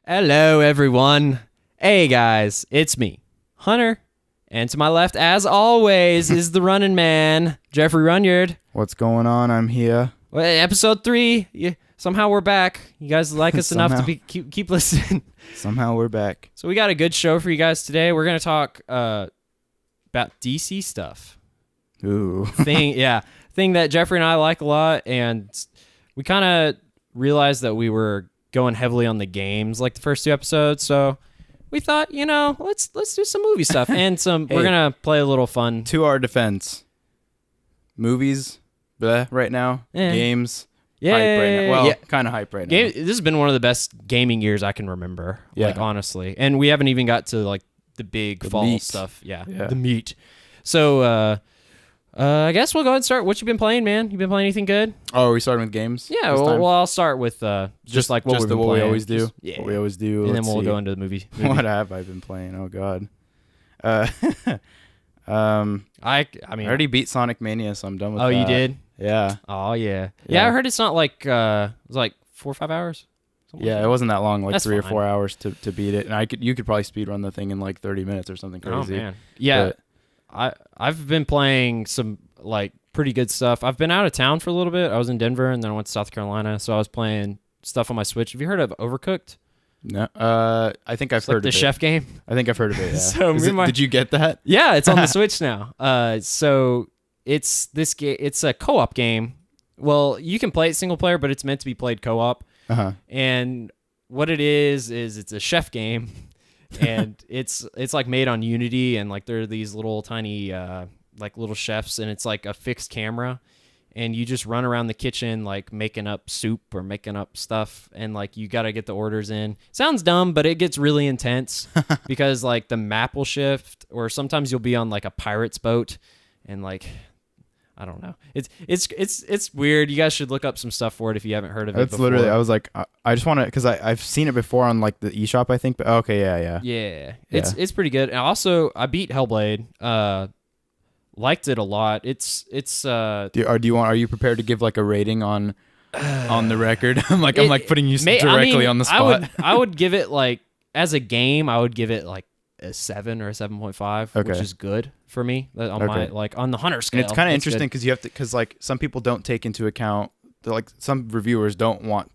Hello, everyone. Hey, guys, it's me, Hunter. And to my left, as always, is the running man, Jeffrey Runyard. What's going on? I'm here. Well, episode 3. Somehow we're back. You guys like us enough to keep listening. Somehow we're back. So we got a good show for you guys today. We're going to talk about DC stuff. Ooh. Thing that Jeffrey and I like a lot. And we kind of realized that we were going heavily on the games like the first 2 episodes. So we thought, let's do some movie stuff and some. We're gonna play a little fun. To our defense, movies, right now. Games, hype right now. Well, kind of hype right now. This has been one of the best gaming years I can remember. Yeah. Like honestly, and we haven't even got to like the big fall meat stuff. Yeah, the meat. So I guess we'll go ahead and start. What you been playing, man? You been playing anything good? Oh, are we starting with games? Yeah. Well, I'll start with just like what we always do. What we always do. And then we'll go into the movie. What have I been playing? Oh God. I mean, I already beat Sonic Mania, so I'm done with that. Oh, you did? Yeah. Oh yeah. Yeah, I heard it's not like it was like 4 or 5 hours. Yeah, it wasn't that long, like That's 3 fine. or 4 hours to beat it, and you could probably speed run the thing in like 30 minutes or something crazy. Oh man. Yeah. I've been playing some like pretty good stuff. I've been out of town for a little bit. I was in Denver and then I went to South Carolina, so I was playing stuff on my Switch. Have you heard of Overcooked? No, I think I've heard of the it. chef game. I think I've heard of it. Yeah. So did you get that? Yeah, it's on the Switch now. So it's this game. It's a co-op game. Well, you can play it single player, but it's meant to be played co-op. Uh-huh. And what it is it's a chef game, and it's like made on Unity, and like there are these little tiny like little chefs, and it's like a fixed camera. And you just run around the kitchen like making up soup or making up stuff, and like you got to get the orders in. Sounds dumb, but it gets really intense because like the map will shift, or sometimes you'll be on like a pirate's boat, and like I don't know. It's weird. You guys should look up some stuff for it if you haven't heard of it before. Literally, I was like, I just want to, because I've seen it before on like the eShop, I think. But okay, yeah. It's pretty good. And also, I beat Hellblade. Liked it a lot. Are you prepared to give like a rating on the record? I'm putting you directly on the spot. I would give it like, as a game, I would give it like a 7 or a 7.5, which is good for me on my like on the Hunter scale. And it's kind of interesting because like some people don't take into account like some reviewers don't want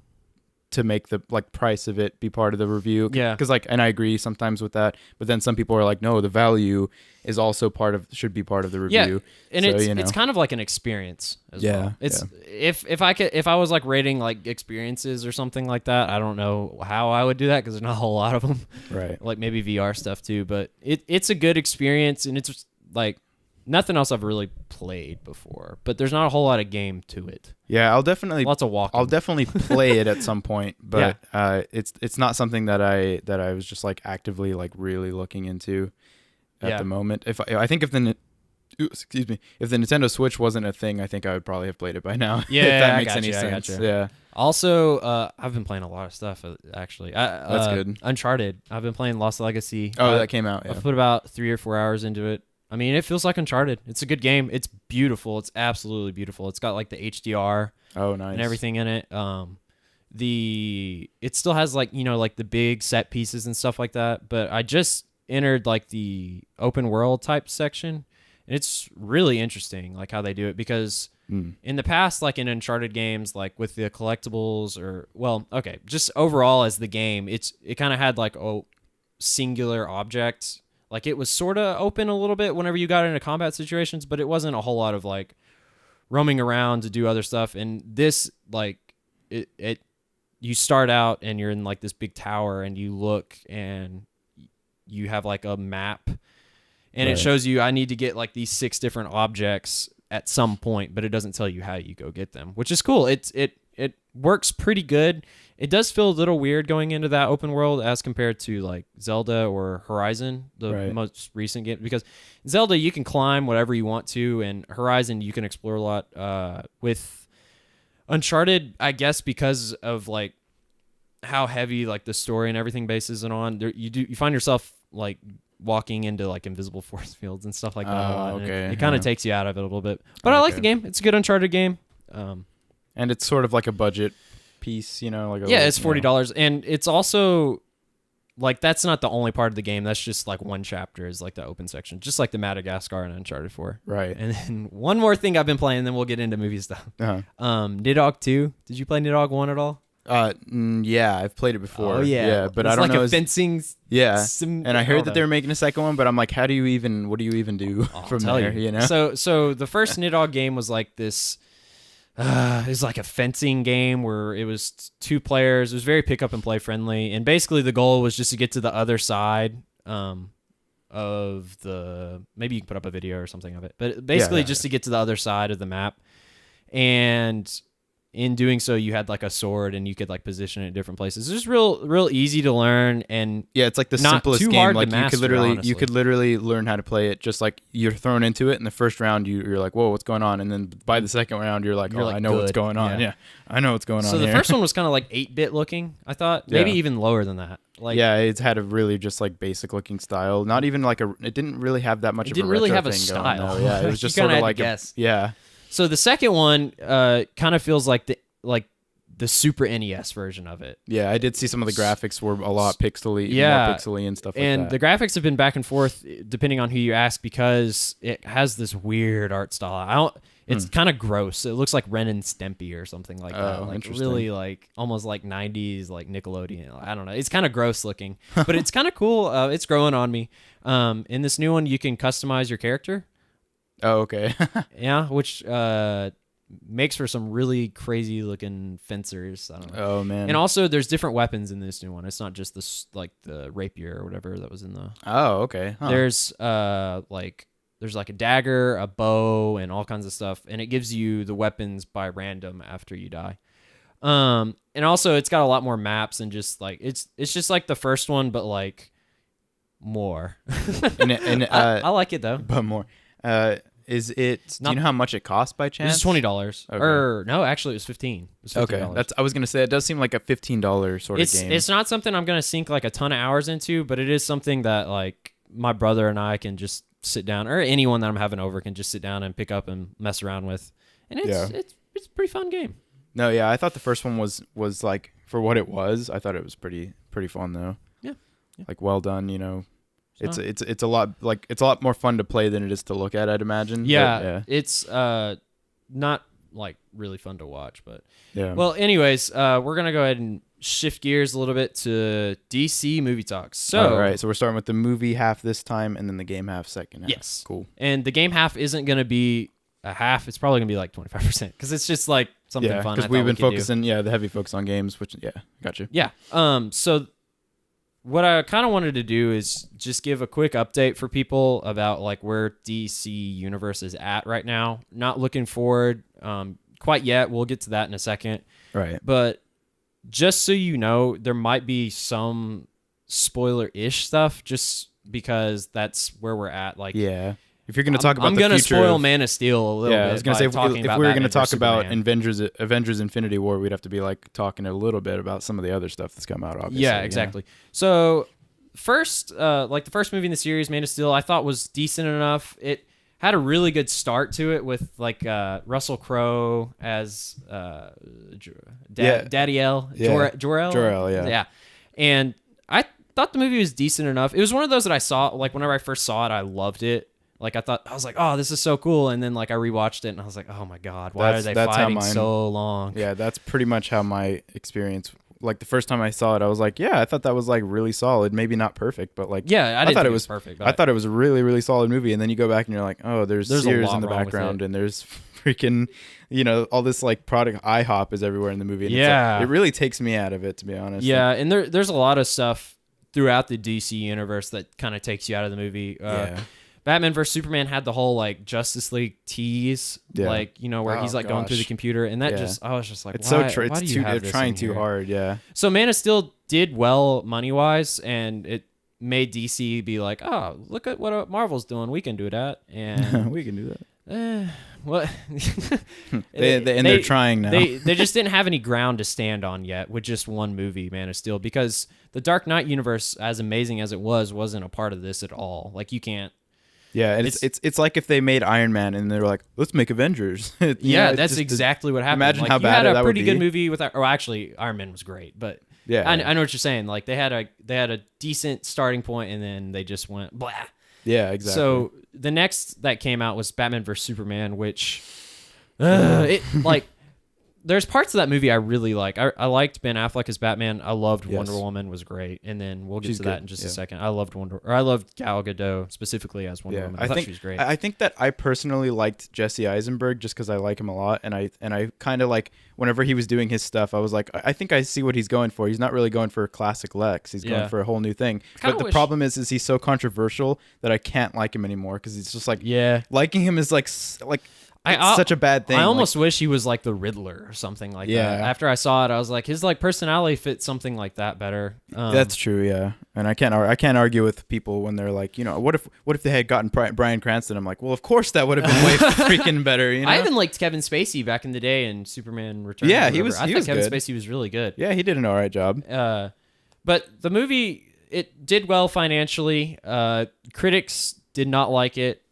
to make the like price of it be part of the review. Yeah. Because like, and I agree sometimes with that, but then some people are like, no, the value is also should be part of the review. Yeah. And it's kind of like an experience as well. It's if I was like rating like experiences or something like that, I don't know how I would do that because there's not a whole lot of them. Right. Like maybe VR stuff too, but it's a good experience, and it's like nothing else I've really played before, but there's not a whole lot of game to it. Yeah, lots of walking. I'll definitely play it at some point, but it's not something that I was just like actively like really looking into at the moment. I think if the Nintendo Switch wasn't a thing, I think I would probably have played it by now. Yeah, if that makes any sense. Yeah. Also, I've been playing a lot of stuff actually. That's good. Uncharted. I've been playing Lost Legacy. Oh, that came out. Yeah. I've put about 3 or 4 hours into it. I mean, it feels like Uncharted. It's a good game. It's beautiful. It's absolutely beautiful. It's got like the HDR nice. and everything in it. It still has like, like the big set pieces and stuff like that. But I just entered like the open world type section, and it's really interesting like how they do it, because in the past, like in Uncharted games, like with the collectibles just overall as the game, it kind of had like singular objects. Like it was sort of open a little bit whenever you got into combat situations, but it wasn't a whole lot of like roaming around to do other stuff. And this, like you start out and you're in like this big tower, and you look and you have like a map, and it shows you I need to get like these 6 different objects at some point, but it doesn't tell you how you go get them, which is cool. It works pretty good. It does feel a little weird going into that open world as compared to like Zelda or Horizon, the most recent game, because Zelda you can climb whatever you want to, and Horizon you can explore a lot. With Uncharted, I guess because of like how heavy like the story and everything bases it on, you find yourself like walking into like invisible force fields and stuff like that a lot. It kind of takes you out of it a little bit, but I like the game. It's a good Uncharted game. And it's sort of like a budget piece, like it's $40, and it's also like that's not the only part of the game. That's just like one chapter is like the open section, just like the Madagascar and Uncharted 4. Right. And then one more thing I've been playing, and then we'll get into movie stuff. Uh-huh. Nidhogg 2. Did you play Nidhogg 1 at all? Yeah, I've played it before. Oh yeah, but it's I don't like know. A fencing. And I heard that they're making a second one, but I'm like, what do you even do from there? You know. So the first Nidhogg game was like this. It was like a fencing game where it was 2 players. It was very pick up and play friendly, and basically the goal was just to get to the other side of the. Maybe you can put up a video or something of it, but basically just to get to the other side of the map, and in doing so, you had like a sword and you could like position it in different places. It's just real easy to learn, and it's like the simplest game. Like you could literally learn how to play it. Just like you're thrown into it in the first round, you're like, whoa, what's going on? And then by the second round, you're like, I know what's going on. Yeah, I know what's going on. So the first one was kind of like 8-bit looking. I thought maybe even lower than that. Like it had a really just like basic looking style. Not even like it didn't really have that much of a retro thing going. Style. Yeah, it was just sort of like So the second one kind of feels like the Super NES version of it. Yeah, I did see some of the graphics were a lot pixely, more pixely and stuff like that. And the graphics have been back and forth depending on who you ask because it has this weird art style. It's kind of gross. It looks like Ren and Stimpy or something like that. Like really like almost like 90s like Nickelodeon. I don't know. It's kind of gross looking, but it's kind of cool. It's growing on me. In this new one, you can customize your character. Oh, okay. Yeah, which makes for some really crazy looking fencers. I don't know. Oh man! And also, there's different weapons in this new one. It's not just this like the rapier or whatever that was in the. Oh, okay. Huh. There's like a dagger, a bow, and all kinds of stuff, and it gives you the weapons by random after you die. And also, it's got a lot more maps and just like it's just like the first one, but like more. I like it though. But more. Is it? Do you know how much it costs by chance? It's $20. Okay. Or no, actually, it was $15. It was $15. Okay, I was gonna say it does seem like a $15 sort of game. It's not something I'm gonna sink like a ton of hours into, but it is something that like my brother and I can just sit down, or anyone that I'm having over can just sit down and pick up and mess around with, and it's a pretty fun game. No, yeah, I thought the first one was like for what it was. I thought it was pretty fun though. Yeah. Like well done, you know. It's a lot more fun to play than it is to look at, I'd imagine. Yeah. It's not like really fun to watch, but yeah. Well, anyways, we're gonna go ahead and shift gears a little bit to DC movie talks. So all right, so we're starting with the movie half this time, and then the game half second half. Yes, cool. And the game half isn't gonna be a half; it's probably gonna be like 25% because it's just like something fun. Because we've been focusing, the heavy focus on games, which gotcha. Yeah. So what I kind of wanted to do is just give a quick update for people about like where DC Universe is at right now. Not looking forward quite yet. We'll get to that in a second. Right. But just so you know, there might be some spoiler-ish stuff just because that's where we're at. Like, yeah. If you're going to talk about I'm going to spoil Man of Steel a little bit. I was going to say, if we were going to talk about Avengers Infinity War, we'd have to be like talking a little bit about some of the other stuff that's come out, obviously. Yeah, exactly. So first, like the first movie in the series, Man of Steel, I thought was decent enough. It had a really good start to it with like Russell Crowe as Daddy L. Jor-El, yeah. Yeah. And I thought the movie was decent enough. It was one of those that I saw, like whenever I first saw it, I loved it. Like I was like, oh, this is so cool. And then like I rewatched it and I was like, oh my God, why are they fighting so long? Yeah, that's pretty much how my experience. Like the first time I saw it, I was like, yeah, I thought that was like really solid. Maybe not perfect, but like, yeah, I thought it was perfect. I thought it was a really, really solid movie. And then you go back and you're like, oh, there's Sears in the background and there's freaking, all this like product IHOP is everywhere in the movie. And yeah, it really takes me out of it, to be honest. Yeah, and there's a lot of stuff throughout the DC universe that kind of takes you out of the movie. Batman vs Superman had the whole like Justice League tease, like where he's like going through the computer, and that I was just like, it's why, so why do you have they're this trying in too here? hard, yeah. So Man of Steel did well money wise, and it made DC be like, oh, look at what Marvel's doing, we can do that, and we can do that. What? They're trying now. They just didn't have any ground to stand on yet with just one movie, Man of Steel, because the Dark Knight universe, as amazing as it wasn't a part of this at all. Like you can't. Yeah, and it's like if they made Iron Man and they were like, let's make Avengers. That's exactly what happened. Imagine like, how bad that would be. You had a pretty good movie with, or actually, Iron Man was great, but Yeah, I know what you're saying. Like they had a decent starting point, and then they just went blah. Yeah, exactly. So the next that came out was Batman vs Superman, which it like. There's parts of that movie I really like. I liked Ben Affleck as Batman. I loved Wonder Woman, was great. And then we'll get to that in just a second. I loved Gal Gadot specifically as Wonder Woman. I thought she was great. I think that I personally liked Jesse Eisenberg just because I like him a lot, and I kind of like whenever he was doing his stuff, I was like, I think I see what he's going for. He's not really going for a classic Lex. He's going for a whole new thing. But the problem is he's so controversial that I can't like him anymore because he's just like liking him is like. It's such a bad thing. I almost wish he was like the Riddler or something like that. After I saw it, I was like, his like personality fits something like that better. That's true, yeah. And I can't argue with people when they're like, what if they had gotten Bryan Cranston? I'm like, well, of course that would have been way freaking better. You know? I even liked Kevin Spacey back in the day in Superman Returns. Yeah, I thought Kevin good. Spacey was really good. Yeah, he did an all right job. But the movie, it did well financially. Critics did not like it.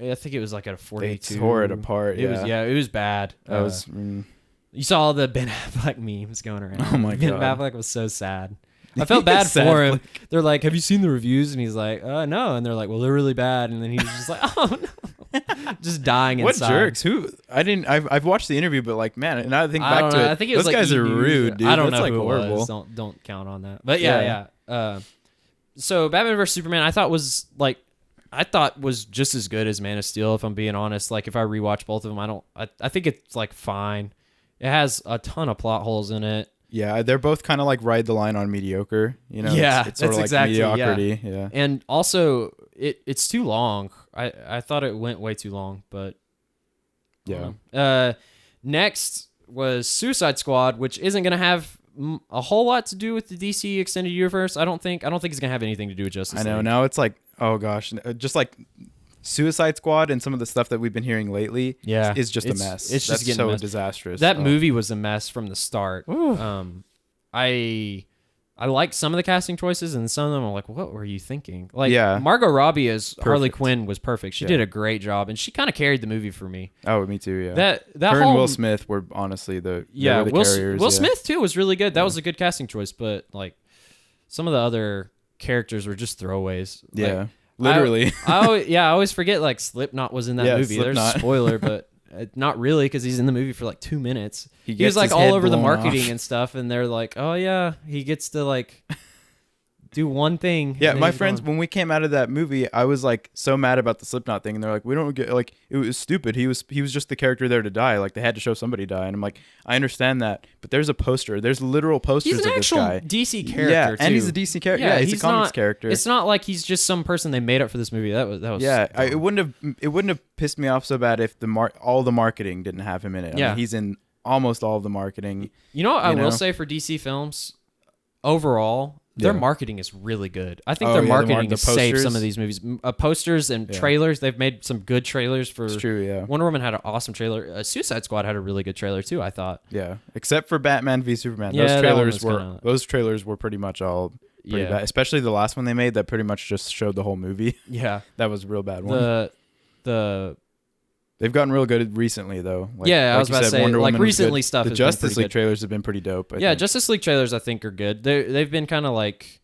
I think it was like at a 42. They tore it apart. It was bad. You saw all the Ben Affleck memes going around. Oh my God. Ben Affleck was so sad. I felt bad for him. They're like, "Have you seen the reviews?" And he's like, "No." And they're like, "Well, they're really bad." And then he's just like, "Oh no," just dying inside. What jerks? Who? I didn't. I've watched the interview, but like, man, and I think back to it. I think it was those like guys are rude, dude. I don't That's know like who horrible. it was. Don't count on that. But yeah. So Batman vs Superman, I thought was just as good as Man of Steel, if I'm being honest. Like if I rewatch both of them, I think it's like fine. It has a ton of plot holes in it. Yeah, they're both kind of like ride the line on mediocre, Yeah, it's sort of like exactly, mediocrity. Yeah. And also it's too long. I thought it went way too long, but yeah. Next was Suicide Squad, which isn't going to have a whole lot to do with the DC extended universe. I don't think it's going to have anything to do with Justice League. I know. Now it's like, oh gosh, just like Suicide Squad and some of the stuff that we've been hearing lately is just a mess. It's just so disastrous. That movie was a mess from the start. I liked some of the casting choices, and some of them I'm like, what were you thinking? Like, Margot Robbie as Harley Quinn was perfect. She did a great job, and she kind of carried the movie for me. Oh, me too, yeah. That Her and Will Smith were honestly the carriers. Will Smith too was really good. That was a good casting choice, but like some of the other characters were just throwaways. Yeah, like, literally. I always forget like Slipknot was in that movie. Slipknot. There's a spoiler, but not really because he's in the movie for like 2 minutes. He was like his all head over the blown marketing off. and stuff, and they're like, "Oh yeah, he gets to like do one thing." Yeah, my friends, when we came out of that movie, I was like so mad about the Slipknot thing, and they're like, "We don't get like it was stupid. He was just the character there to die. Like they had to show somebody die." And I'm like, I understand that, but there's a poster. There's literal posters he's an of this actual guy. DC character. Yeah, too. and he's a DC character. Yeah, he's a comics character. It's not like he's just some person they made up for this movie. That was. Yeah, it wouldn't have pissed me off so bad if all the marketing didn't have him in it. I mean, he's in almost all of the marketing. You know what I will say for DC films overall. Their marketing is really good. I think their marketing has saved some of these movies. Posters and trailers. They've made some good trailers for. It's true, yeah. Wonder Woman had an awesome trailer. Suicide Squad had a really good trailer too, I thought. Yeah, except for Batman v Superman. Yeah, those trailers were pretty much all pretty bad. Especially the last one they made that pretty much just showed the whole movie. Yeah, that was a real bad one. They've gotten real good recently, though. I was about to say, like recently stuff. The Justice League trailers have been pretty dope. I think. Justice League trailers I think are good. They've been kind of like,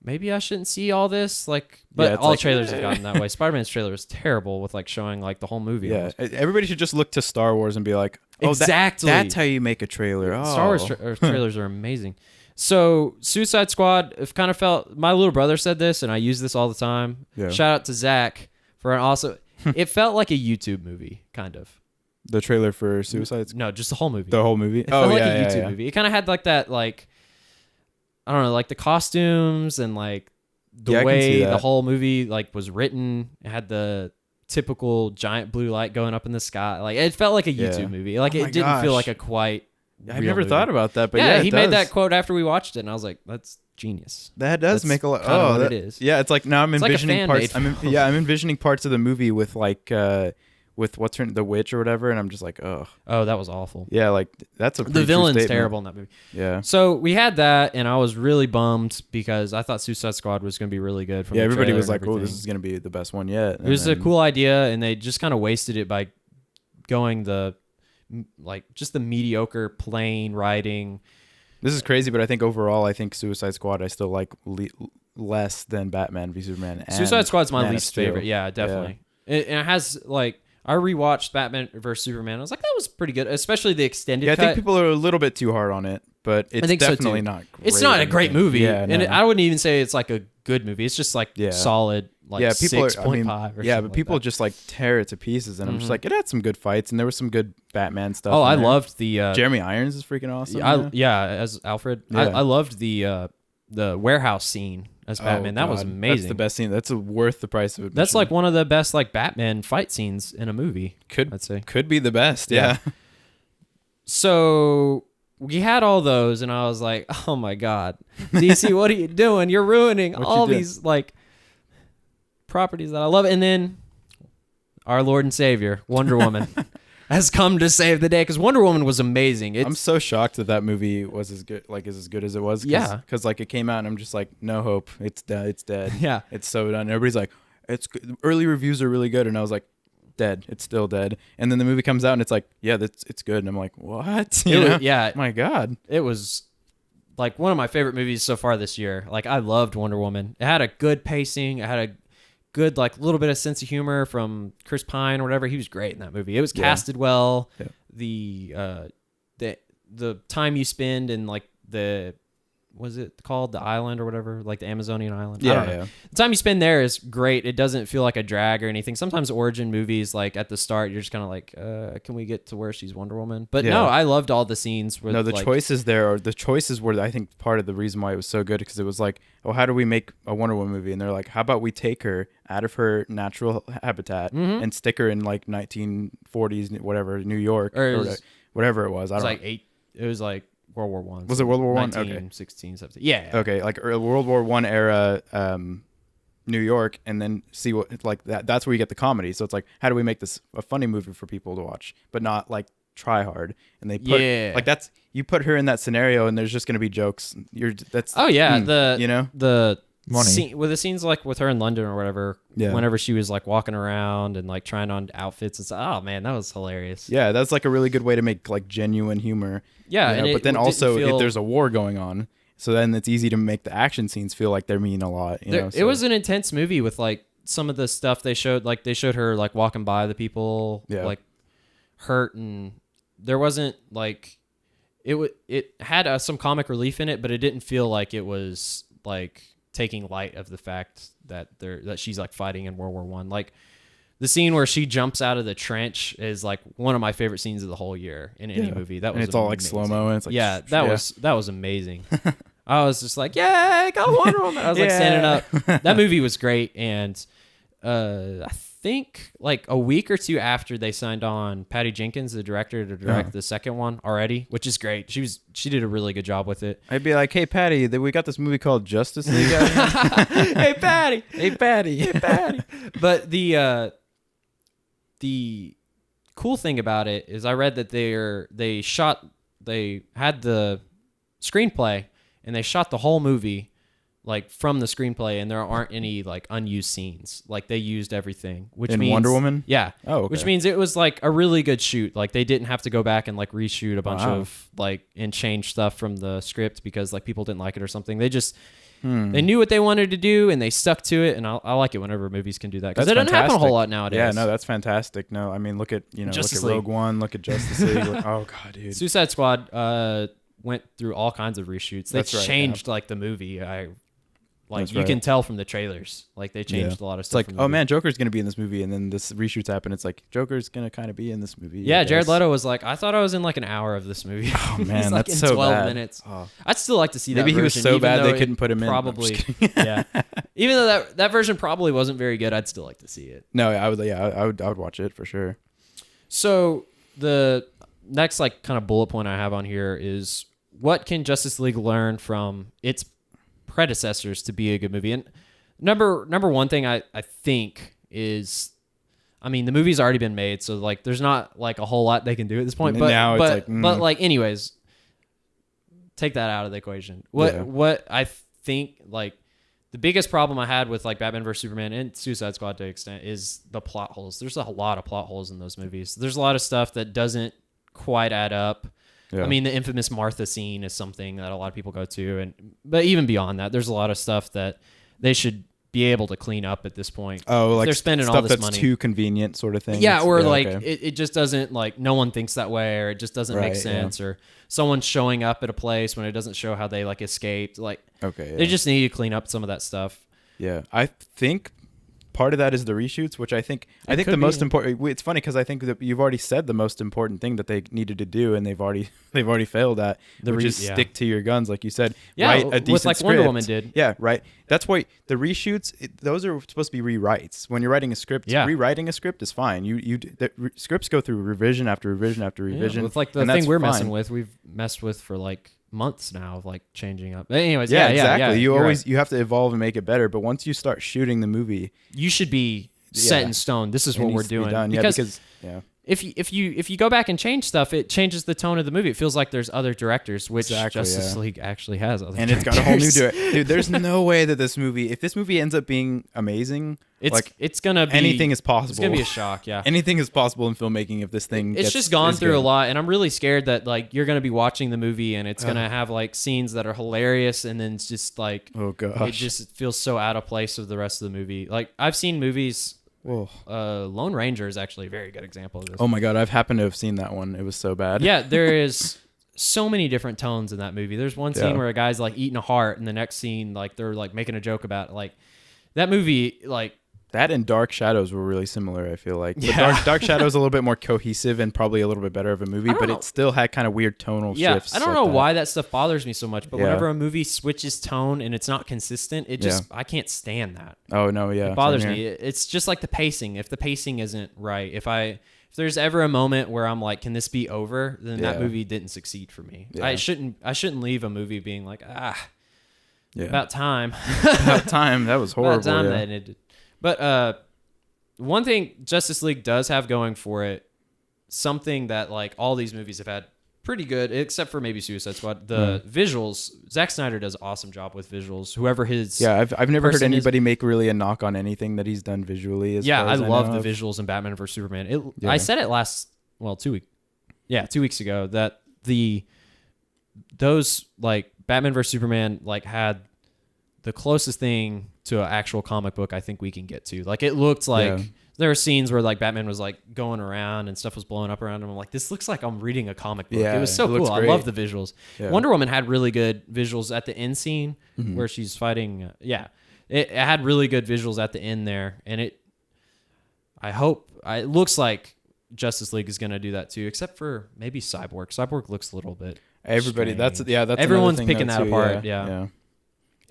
maybe I shouldn't see all this, but all trailers have gotten that way. Spider-Man's trailer is terrible with like showing like the whole movie. Yeah, everybody should just look to Star Wars and be like, oh, exactly. That's how you make a trailer. Oh. Star Wars trailers are amazing. So Suicide Squad, I've kind of felt, my little brother said this, and I use this all the time. Yeah. Shout out to Zach for an awesome. It felt like a YouTube movie, kind of. The trailer for Suicide Squad? No, just the whole movie. The whole movie? It felt like a YouTube movie. It kind of had like that, like, I don't know, like the costumes and like the way the whole movie like was written. It had the typical giant blue light going up in the sky. Like it felt like a YouTube movie. Like it didn't feel like a quite. I've never thought about that, but he made that quote after we watched it, and I was like, "That's genius." That's make a lot. Oh, it is. Yeah, it's like now I'm envisioning parts. I'm envisioning parts of the movie with like with what's her the witch or whatever, and I'm just like, oh, that was awful. Yeah, like that's a the villain's terrible in that movie. Yeah. So we had that, and I was really bummed because I thought Suicide Squad was going to be really good. From everybody was like, "Oh, this is going to be the best one yet." It was a cool idea, and they just kind of wasted it by going just the mediocre plane writing. This is crazy, but I think overall, I think Suicide Squad I still like less than Batman v Superman. And Suicide Squad's my Man least favorite. Yeah, definitely. Yeah. And it has like I rewatched Batman vs Superman. I was like, that was pretty good, especially the extended cut. I think people are a little bit too hard on it, but it's definitely not great. It's not a great movie. Yeah, and I wouldn't even say it's like a good movie. It's just like solid, like 6.5 Yeah, but people just like tear it to pieces, and I'm just like, it had some good fights, and there was some good Batman stuff. Oh, I loved the... Jeremy Irons is freaking awesome. As Alfred. Yeah. I loved the warehouse scene as Batman. That was amazing. That's the best scene. That's worth the price of admission. That's like one of the best like Batman fight scenes in a movie. I'd say. Could be the best, yeah. So... we had all those, and I was like, "Oh my God, DC, what are you doing? You're ruining all these like properties that I love." And then our Lord and Savior, Wonder Woman, has come to save the day because Wonder Woman was amazing. I'm so shocked that movie was as good as it was. Because like it came out, and I'm just like, no hope. It's dead. It's dead. Yeah, it's so done. Everybody's like, it's good. Early reviews are really good, and I was like, dead. It's still dead. And then the movie comes out and it's like, yeah, it's good. And I'm like, what? Yeah. My God. It was like one of my favorite movies so far this year. Like I loved Wonder Woman. It had a good pacing. It had a good like little bit of sense of humor from Chris Pine or whatever. He was great in that movie. It was casted well. Yeah. The time you spend in like was it called the island or whatever, like the Amazonian island? I don't know. The time you spend there is great. It doesn't feel like a drag or anything. Sometimes origin movies, like at the start, you're just kind of like, can we get to where she's Wonder Woman? But no, I loved all the scenes. Where the choices were, I think, part of the reason why it was so good, because it was like, oh, how do we make a Wonder Woman movie? And they're like, how about we take her out of her natural habitat and stick her in like 1940s, whatever, New York or whatever it was. It was like World War One. Was it World War One? 1916, 17. Yeah. Okay, like World War One era, New York, and then see what like that. That's where you get the comedy. So it's like, how do we make this a funny movie for people to watch, but not like try hard? And they put like that's you put her in that scenario, and there's just gonna be jokes. The scene, with the scenes like with her in London or whatever. Yeah. Whenever she was like walking around and like trying on outfits and stuff. Oh man, that was hilarious. Yeah, that's like a really good way to make like genuine humor. Yeah, but then also if there's a war going on, so then it's easy to make the action scenes feel like they're mean a lot. It was an intense movie with like some of the stuff they showed. Like they showed her like walking by the people like hurt, and there wasn't like it had some comic relief in it, but it didn't feel like it was like taking light of the fact that she's like fighting in World War One. Like the scene where she jumps out of the trench is like one of my favorite scenes of the whole year in any movie. That was and it's all like slow mo, and it's like that was amazing. I was just like, yay, go Wonder Woman. I was like standing up. That movie was great, and I think like a week or two after they signed on Patty Jenkins, the director, to direct the second one already, which is great. She did a really good job with it. I'd be like, hey Patty, we got this movie called Justice League. Hey Patty, hey Patty, hey Patty. But the cool thing about it is I read that they had the screenplay and they shot the whole movie like from the screenplay, and there aren't any like unused scenes. Like they used everything, which means Wonder Woman. Yeah. Oh, okay. Which means it was like a really good shoot. Like they didn't have to go back and like reshoot a bunch of like and change stuff from the script because like people didn't like it or something. They just they knew what they wanted to do and they stuck to it. And I like it whenever movies can do that because it doesn't happen a whole lot nowadays. Yeah, no, that's fantastic. No, I mean look at Rogue One, look at Justice League. Oh god, dude. Suicide Squad went through all kinds of reshoots. They changed like the movie. You can tell from the trailers, like they changed a lot of stuff. It's like, oh man, Joker's gonna be in this movie, and then this reshoots happen. It's like Joker's gonna kind of be in this movie. Yeah, Jared Leto was like, I thought I was in like an hour of this movie. Oh man, like that's so 12 bad. minutes. Oh. I'd still like to see that. Maybe version, he was so bad they couldn't put him in. Probably, yeah. Even though that version probably wasn't very good, I'd still like to see it. No, I would. Yeah, I would watch it for sure. So the next like kind of bullet point I have on here is what can Justice League learn from its predecessors to be a good movie? And number one thing I think is, I mean, the movie's already been made, so like there's not like a whole lot they can do at this point. But now it's but anyways, take that out of the equation. What I think like the biggest problem I had with like Batman vs Superman and Suicide Squad to an extent is the plot holes. There's a lot of plot holes in those movies. There's a lot of stuff that doesn't quite add up. I mean, the infamous Martha scene is something that a lot of people go to, but even beyond that, there's a lot of stuff that they should be able to clean up at this point. Oh, like they're spending stuff all this that's money. too convenient, sort of thing. Yeah, or like it just doesn't, like, no one thinks that way, or it just doesn't make sense, or someone showing up at a place when it doesn't show how they like escaped. Like, they just need to clean up some of that stuff. Yeah, I think part of that is the reshoots, which I think the most important. It's funny because I think that you've already said the most important thing that they needed to do, and they've already failed at, which is stick to your guns, like you said. Yeah, write a decent with like script. Wonder Woman did. Yeah, right. That's why the reshoots, those are supposed to be rewrites. When you're writing a script, rewriting a script is fine. Scripts go through revision after revision after revision. With like the thing we're messing with, we've messed with for like months now of like changing up. But anyways, exactly. You have to evolve and make it better. But once you start shooting the movie, you should be set in stone. This is what we're doing. Because if you go back and change stuff, it changes the tone of the movie. It feels like there's other directors, which Justice League actually has other directors. It's got a whole new director. Dude, there's no way that if this movie ends up being amazing, it's gonna be anything is possible. It's gonna be a shock. Yeah, anything is possible in filmmaking if this thing. It's just gone through a lot, and I'm really scared that like you're gonna be watching the movie and it's gonna have like scenes that are hilarious, and then it's just like, oh gosh, it just feels so out of place with the rest of the movie. Like, I've seen movies. Whoa. Lone Ranger is actually a very good example of this. Oh my god, I've happened to have seen that one. It was so bad. Yeah, there is so many different tones in that movie. There's one scene where a guy's like eating a heart, and the next scene like they're like making a joke about it. Like, that movie, like, that and Dark Shadows were really similar, I feel like. But Dark Shadows is a little bit more cohesive and probably a little bit better of a movie, but it still had kind of weird tonal shifts. I don't know why that stuff bothers me so much, but whenever a movie switches tone and it's not consistent, it just, I can't stand that. Oh, no, yeah. It bothers me. It's just like the pacing. If the pacing isn't right, if there's ever a moment where I'm like, can this be over? Then that movie didn't succeed for me. Yeah. I shouldn't leave a movie being like, about time. About time. That was horrible. About time that ended. But one thing Justice League does have going for it, something that like all these movies have had pretty good, except for maybe Suicide Squad, the visuals. Zack Snyder does an awesome job with visuals. Whoever his I've never heard anybody make really a knock on anything that he's done visually. I love the visuals in Batman vs Superman. I said it 2 weeks ago that those like Batman vs Superman like had the closest thing to an actual comic book I think we can get to. Like, it looked like there were scenes where like Batman was like going around and stuff was blowing up around him. I'm like, this looks like I'm reading a comic book. It was so cool. I love the visuals. Wonder Woman had really good visuals at the end scene where she's fighting. It had really good visuals at the end there, and it looks like Justice League is going to do that too, except for maybe Cyborg. Cyborg looks a little bit strange. That's everyone's picking that apart. Yeah,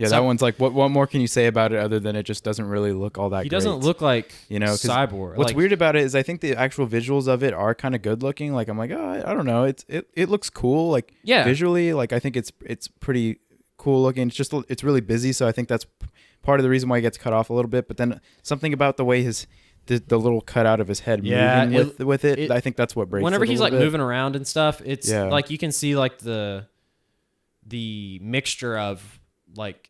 that one's like, what more can you say about it other than it just doesn't really look all that great? He doesn't look like, Cyborg. What's weird about it is I think the actual visuals of it are kind of good looking. Like, I'm like, I don't know. It looks cool. Like, visually, like, I think it's pretty cool looking. It's really busy. So I think that's part of the reason why he gets cut off a little bit. But then something about the way the little cutout of his head moving with it, I think that's what breaks it. Whenever he's like moving around and stuff, it's like you can see like the mixture of like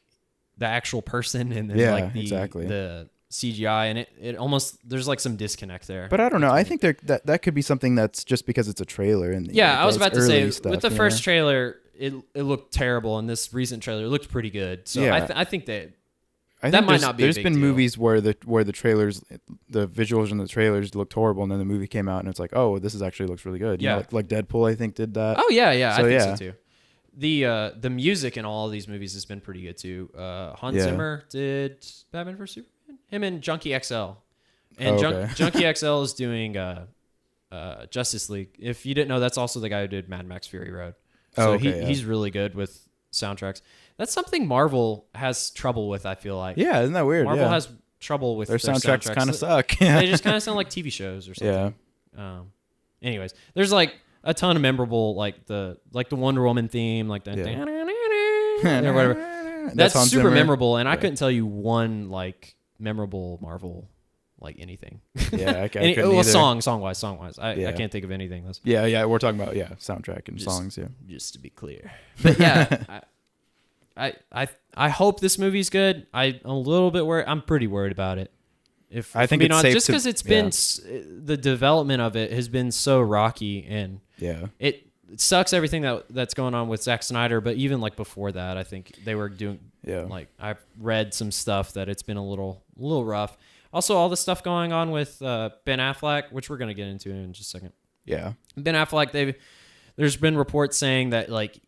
the actual person and then like the CGI, and it almost, there's like some disconnect there. But I don't know. I think that could be something that's just because it's a trailer. And I was about to say with the first trailer, it looked terrible, and this recent trailer looked pretty good. So I think that might not be. There's been movies where the trailers, the visuals in the trailers looked horrible, and then the movie came out and it's like, oh, this actually looks really good. You know, like Deadpool, I think did that. Oh yeah, so, I think so too. The music in all of these movies has been pretty good too. Hans Zimmer did Batman vs Superman. Him and Junkie XL, and Junkie XL is doing Justice League. If you didn't know, that's also the guy who did Mad Max Fury Road. So he's really good with soundtracks. That's something Marvel has trouble with, I feel like. Yeah, isn't that weird? Marvel has trouble with their soundtracks. Kind of suck. They just kind of sound like TV shows or something. Yeah. Anyways, there's like a ton of memorable, like the Wonder Woman theme, like the or whatever. That's super memorable, and I couldn't tell you one like memorable Marvel like anything. Yeah, I couldn't either. Song-wise. I can't think of anything. Yeah, we're talking about soundtrack and songs. Yeah, just to be clear. But yeah, I hope this movie's good. I'm a little bit worried. I'm pretty worried about it. I think it's safe just because it's been the development of it has been so rocky, and it sucks everything that's going on with Zack Snyder, but even like before that, I think they were doing like I've read some stuff that it's been a little rough. Also, all the stuff going on with Ben Affleck, which we're gonna get into in just a second. Yeah, Ben Affleck, there's been reports saying that like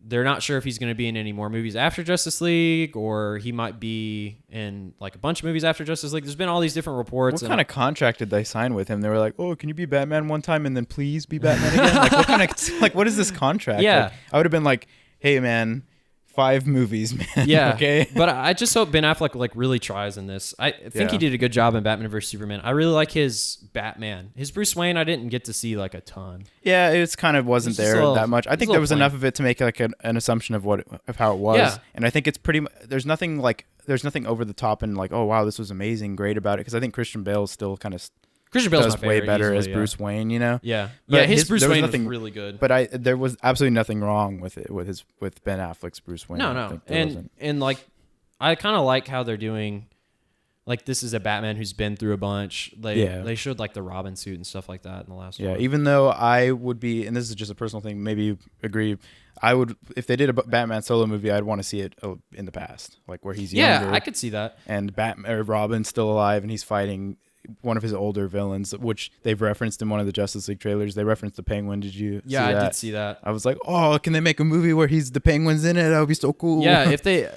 they're not sure if he's going to be in any more movies after Justice League, or he might be in like a bunch of movies after Justice League. There's been all these different reports. What kind of contract did they sign with him? They were like, "Oh, can you be Batman one time and then please be Batman again?" Like, what kind of what is this contract? Yeah, like, I would have been like, "Hey, man, 5 movies, man." Yeah, okay. But I just hope Ben Affleck like really tries in this. I think he did a good job in Batman vs Superman. I really like his Batman. His Bruce Wayne, I didn't get to see like a ton. Yeah, it kind of wasn't there that much. I think there was enough of it to make like an assumption of how it was. Yeah. And I think it's there's nothing over the top and like, oh wow, this was amazing, great about it. Because I think Christian Bale still kind of does way better as Bruce Wayne, you know? Yeah. But his Bruce Wayne was really good. But there was absolutely nothing wrong with it with Ben Affleck's Bruce Wayne. No. And like I kind of like how they're doing like this is a Batman who's been through a bunch. They showed like the Robin suit and stuff like that in the last one. Yeah, even though I would be, and this is just a personal thing, maybe you agree, I would, if they did a Batman solo movie, I'd want to see it in the past, like where he's younger. Yeah, I could see that. And Robin's still alive and he's fighting one of his older villains, which they've referenced in one of the Justice League trailers. They referenced the Penguin. Did you see that? Yeah, I did see that. I was like, oh, can they make a movie where the Penguin's in it? That would be so cool. Yeah, if they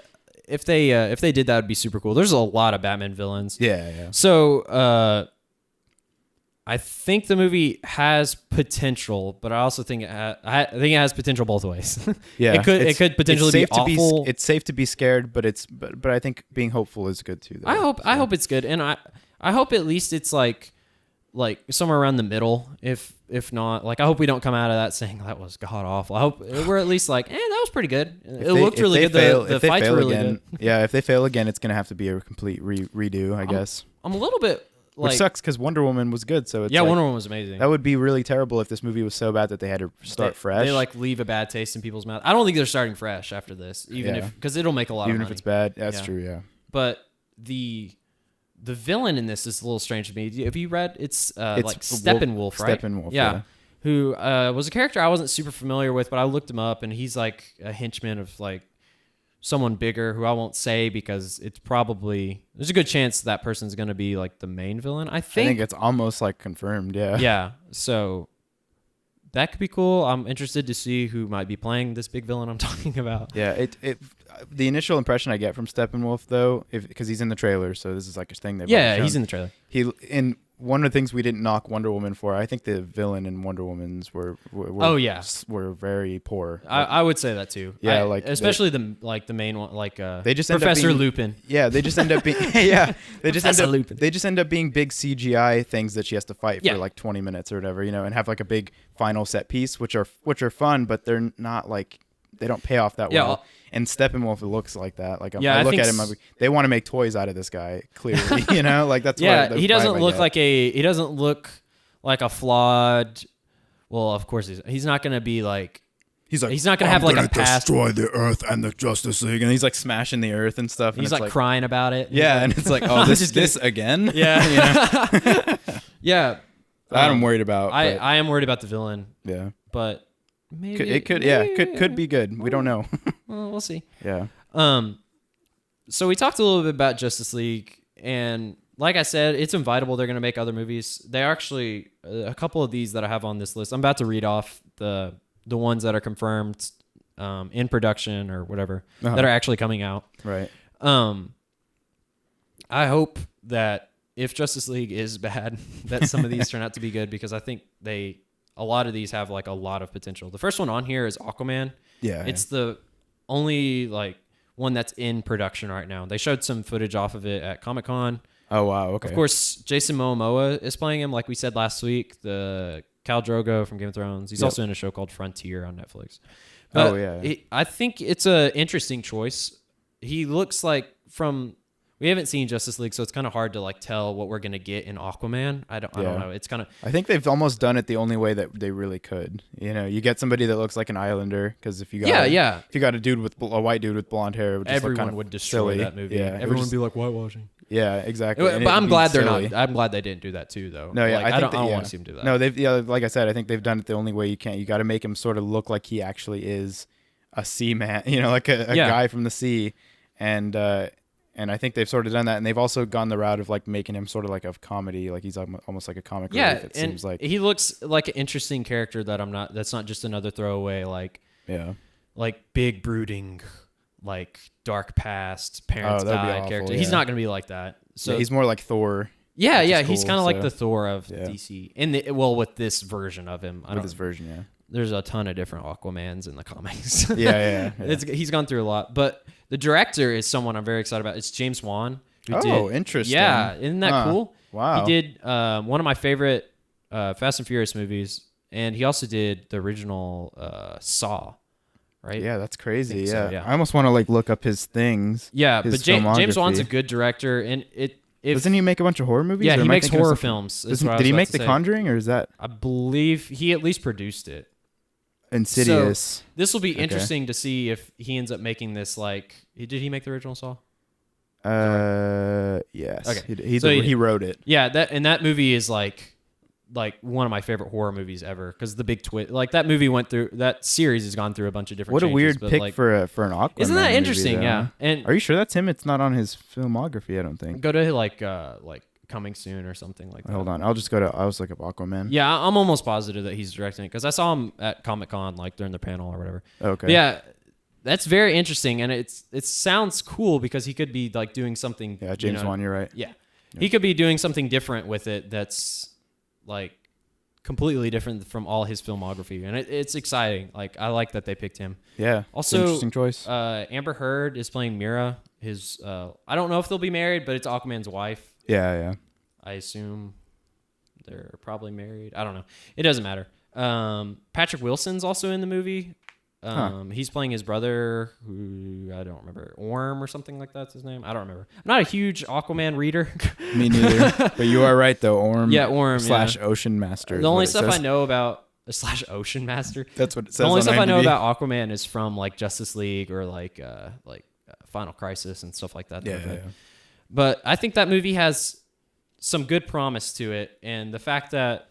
did, that would be super cool. There's a lot of Batman villains. Yeah. So I think the movie has potential, but I also think it has potential both ways. Yeah, it could potentially be awful. It's safe to be scared, but I think being hopeful is good too. Though, I hope it's good, and I hope at least it's like somewhere around the middle. If not, like I hope we don't come out of that saying that was god awful. I hope we're at least like, that was pretty good. It looked really good. The fights were really good. Yeah, if they fail again, it's gonna have to be a complete redo, I guess. I'm a little bit like, which sucks because Wonder Woman was good. So it's Wonder Woman was amazing. That would be really terrible if this movie was so bad that they had to start fresh. They like leave a bad taste in people's mouth. I don't think they're starting fresh after this, because it'll make a lot of money. Even if it's bad, that's true. Yeah, but the villain in this is a little strange to me. Have you read? It's like Steppenwolf, right? Steppenwolf, yeah. Who was a character I wasn't super familiar with, but I looked him up, and he's like a henchman of like someone bigger who I won't say because it's probably there's a good chance that person's going to be like the main villain. I think it's almost like confirmed. Yeah. Yeah. So that could be cool. I'm interested to see who might be playing this big villain I'm talking about. Yeah. The initial impression I get from Steppenwolf though, because he's in the trailer, so this is like a thing that he's in the trailer. One of the things we didn't knock Wonder Woman for, I think the villain in Wonder Woman's were very poor. I would say that too. Yeah, especially the main one, like they just Professor end up being, Lupin. Yeah, they just end up being they just end up being big CGI things that she has to fight for like 20 minutes or whatever, and have like a big final set piece, which are fun, but they're not like they don't pay off that well. And Steppenwolf looks like that. Like I look at him, they want to make toys out of this guy. Clearly, like that's he doesn't look like a flawed. Well, of course he's not going to be like. He's not going to have like a past. Destroy the Earth and the Justice League, and he's like smashing the Earth and stuff. He's like crying about it. Yeah, and it's like, oh, this again. Yeah, yeah. That I'm worried about. I am worried about the villain. Yeah, but. Maybe it could be good. We don't know. Well, we'll see. Yeah. So we talked a little bit about Justice League, and like I said, it's inevitable they're going to make other movies. They actually a couple of these that I have on this list. I'm about to read off the ones that are confirmed in production or whatever that are actually coming out. Right. I hope that if Justice League is bad, that some of these turn out to be good because I think a lot of these have like a lot of potential. The first one on here is Aquaman. Yeah. It's the only like one that's in production right now. They showed some footage off of it at Comic-Con. Oh, wow. Okay. Of course, Jason Momoa is playing him like we said last week, the Khal Drogo from Game of Thrones. He's also in a show called Frontier on Netflix. But I think it's an interesting choice. He looks like we haven't seen Justice League, so it's kind of hard to like tell what we're gonna get in Aquaman. I don't know. It's kind of. I think they've almost done it the only way that they really could. You get somebody that looks like an Islander because if you got if you got a white dude with blonde hair, it would just everyone look kind of would destroy silly. that movie. Yeah, everyone would be like whitewashing. Yeah, exactly. But I'm glad they're not. I'm glad they didn't do that too, though. No, yeah, like, I don't want to see them do that. No, like I said, I think they've done it the only way you can. You got to make him sort of look like he actually is a seaman, like a guy from the sea, and I think they've sort of done that, and they've also gone the route of like making him sort of like a comedy, like he's almost like a comic relief. It seems like he looks like an interesting character that's not just another throwaway, like big brooding, like dark past, parents died character. He's not gonna be like that. So he's more like Thor. Yeah, he's kind of like the Thor of DC. With this version of him. There's a ton of different Aquamans in the comics. Yeah. He's gone through a lot, but the director is someone I'm very excited about. It's James Wan. Interesting. Yeah, isn't that cool? Wow. He did one of my favorite Fast and Furious movies, and he also did the original Saw. Right? Yeah, that's crazy. So, yeah. I almost want to like look up his things. Yeah, but James Wan's a good director, and doesn't he make a bunch of horror movies? Yeah, he makes horror films. Did he make The Conjuring, or is that? I believe he at least produced it. Insidious. So, this will be interesting to see if he ends up making this. Like, did he make the original Saw? Yes. Okay. He wrote it. Yeah, that movie is like one of my favorite horror movies ever, because the big twist, like that movie that series has gone through a bunch of different. What changes, a weird pick for an Aquaman. Isn't that interesting? Movie, yeah. And are you sure that's him? It's not on his filmography, I don't think. Go to like Coming Soon or something like that. Hold on, I'll look up Aquaman. Yeah, I'm almost positive that he's directing it, because I saw him at Comic-Con like during the panel or whatever. Okay. But yeah, that's very interesting, and it sounds cool because he could be like doing something. Yeah, James Wan, you're right. Yeah, he could be doing something different with it. That's like completely different from all his filmography, and it's exciting. Like, I like that they picked him. Yeah. Also, interesting choice. Amber Heard is playing Mira. His I don't know if they'll be married, but it's Aquaman's wife. Yeah. I assume they're probably married. I don't know. It doesn't matter. Patrick Wilson's also in the movie. He's playing his brother, who I don't remember, Orm or something like that's his name. I don't remember. I'm not a huge Aquaman reader. Me neither. But you are right though, Orm. Yeah, Orm / Ocean Master. The only stuff I know about / Ocean Master. That's what it says. The only on stuff IMDb. I know about Aquaman is from like Justice League or like Final Crisis and stuff like that. Yeah. But I think that movie has some good promise to it, and the fact that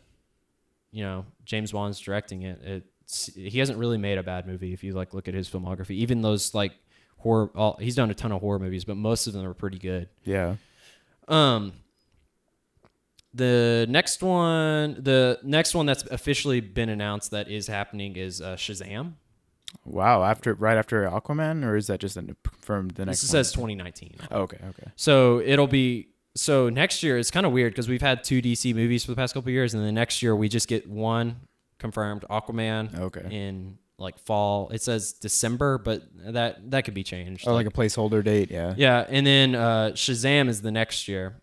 James Wan's directing it, he hasn't really made a bad movie if you like look at his filmography. Even those like horror, he's done a ton of horror movies, but most of them are pretty good. Yeah. The next one that's officially been announced that is happening is Shazam. Wow! Right after Aquaman, or is that just confirmed? The next. This says 2019. Oh, okay. So it'll be. So next year, it's kind of weird because we've had 2 DC movies for the past couple of years, and then next year we just get one confirmed, Aquaman. Okay. In like fall. It says December, but that could be changed. Oh, like a placeholder date, yeah. Yeah, and then Shazam is the next year.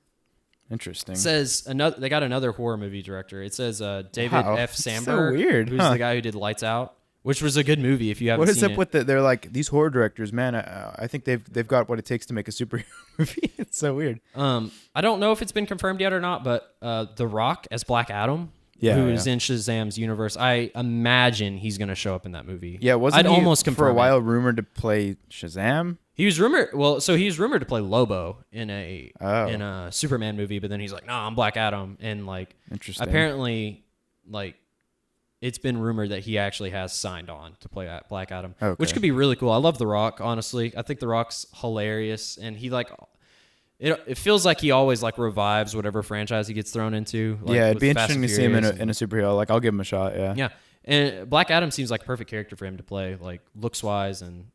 Interesting. It says they got another horror movie director. It says David F. Sandberg, so weird, who's the guy who did Lights Out, which was a good movie if you haven't seen it. What is up with they're like these horror directors, man, I think they've got what it takes to make a superhero movie. It's so weird. I don't know if it's been confirmed yet or not, but The Rock as Black Adam, who's in Shazam's universe, I imagine he's going to show up in that movie. Yeah, wasn't he almost for a while rumored to play Shazam? He was rumored to play Lobo in a Superman movie, but then he's like, "No, I'm Black Adam," and like, interesting. Apparently, like, it's been rumored that he actually has signed on to play Black Adam, which could be really cool. I love The Rock, honestly. I think The Rock's hilarious, and he like. It feels like he always like revives whatever franchise he gets thrown into. Like, yeah, it'd be interesting to see him in a superhero. Like, I'll give him a shot. Yeah. Yeah, and Black Adam seems like a perfect character for him to play, like looks wise and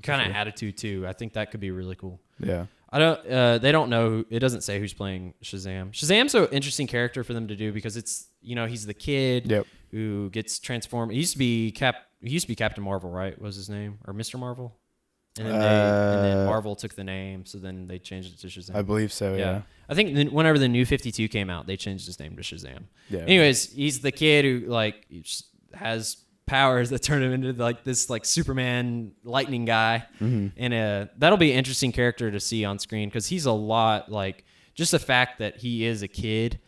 kind of attitude too. I think that could be really cool. Yeah. I don't. They don't know. It doesn't say who's playing Shazam. Shazam's an interesting character for them to do because it's he's the kid who gets transformed. He used to be Captain Marvel, right? What was his name, or Mr. Marvel? And then Marvel took the name, so then they changed it to Shazam. I believe so, yeah. I think whenever the New 52 came out, they changed his name to Shazam. Yeah. Anyways, he's the kid who like has powers that turn him into like this like Superman lightning guy, and that'll be an interesting character to see on screen because he's a lot like just the fact that he is a kid.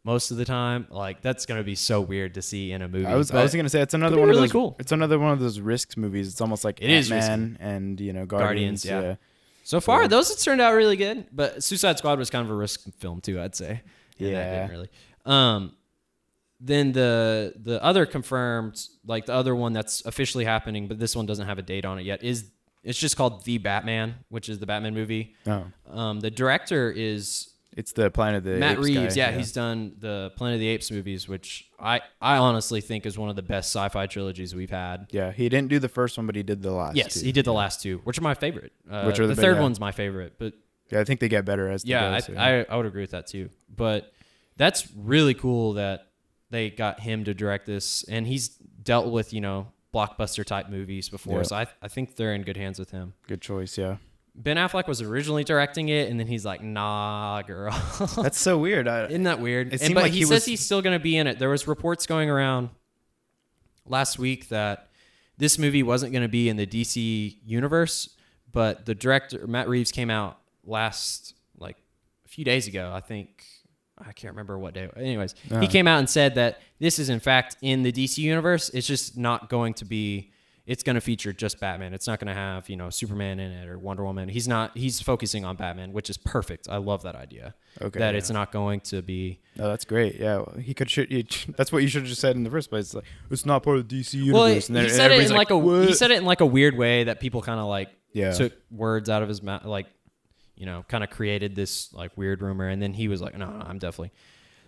Most of the time, like that's gonna be so weird to see in a movie. I was gonna say it's another one of those. Cool. It's another one of those risks movies. It's almost like Ant-Man and Guardians. Yeah. So far, those have turned out really good. But Suicide Squad was kind of a risk film too, I'd say. And that didn't really. Then the other confirmed, like the other one that's officially happening, but this one doesn't have a date on it yet, it's just called The Batman, which is the Batman movie. The director is... It's the Planet of the Matt Apes Reeves, guy. he's done the Planet of the Apes movies, which I honestly think is one of the best sci-fi trilogies we've had. Yeah, he didn't do the first one, but he did the last two. Yes, he did the last two, which are my favorite. Which are the third one's my favorite, but I think they get better as they go. I would agree with that too. But that's really cool that they got him to direct this, and he's dealt with blockbuster type movies before, so I think they're in good hands with him. Good choice, yeah. Ben Affleck was originally directing it, and then he's like, "Nah, girl." That's so weird. Isn't that weird? But like he says he's still going to be in it. There was reports going around last week that this movie wasn't going to be in the DC universe, but the director Matt Reeves came out a few days ago. I think I can't remember what day. Anyways, he came out and said that this is in fact in the DC universe. It's just not going to be. It's going to feature just Batman. It's not going to have, Superman in it or Wonder Woman. He's focusing on Batman, which is perfect. I love that idea. Okay. That it's not going to be. Oh, that's great. Yeah. He could that's what you should have just said in the first place. It's like, it's not part of the DC universe. Well, he said it in like a weird way that people kind of took words out of his mouth, kind of created this like weird rumor. And then he was like, no, I'm definitely.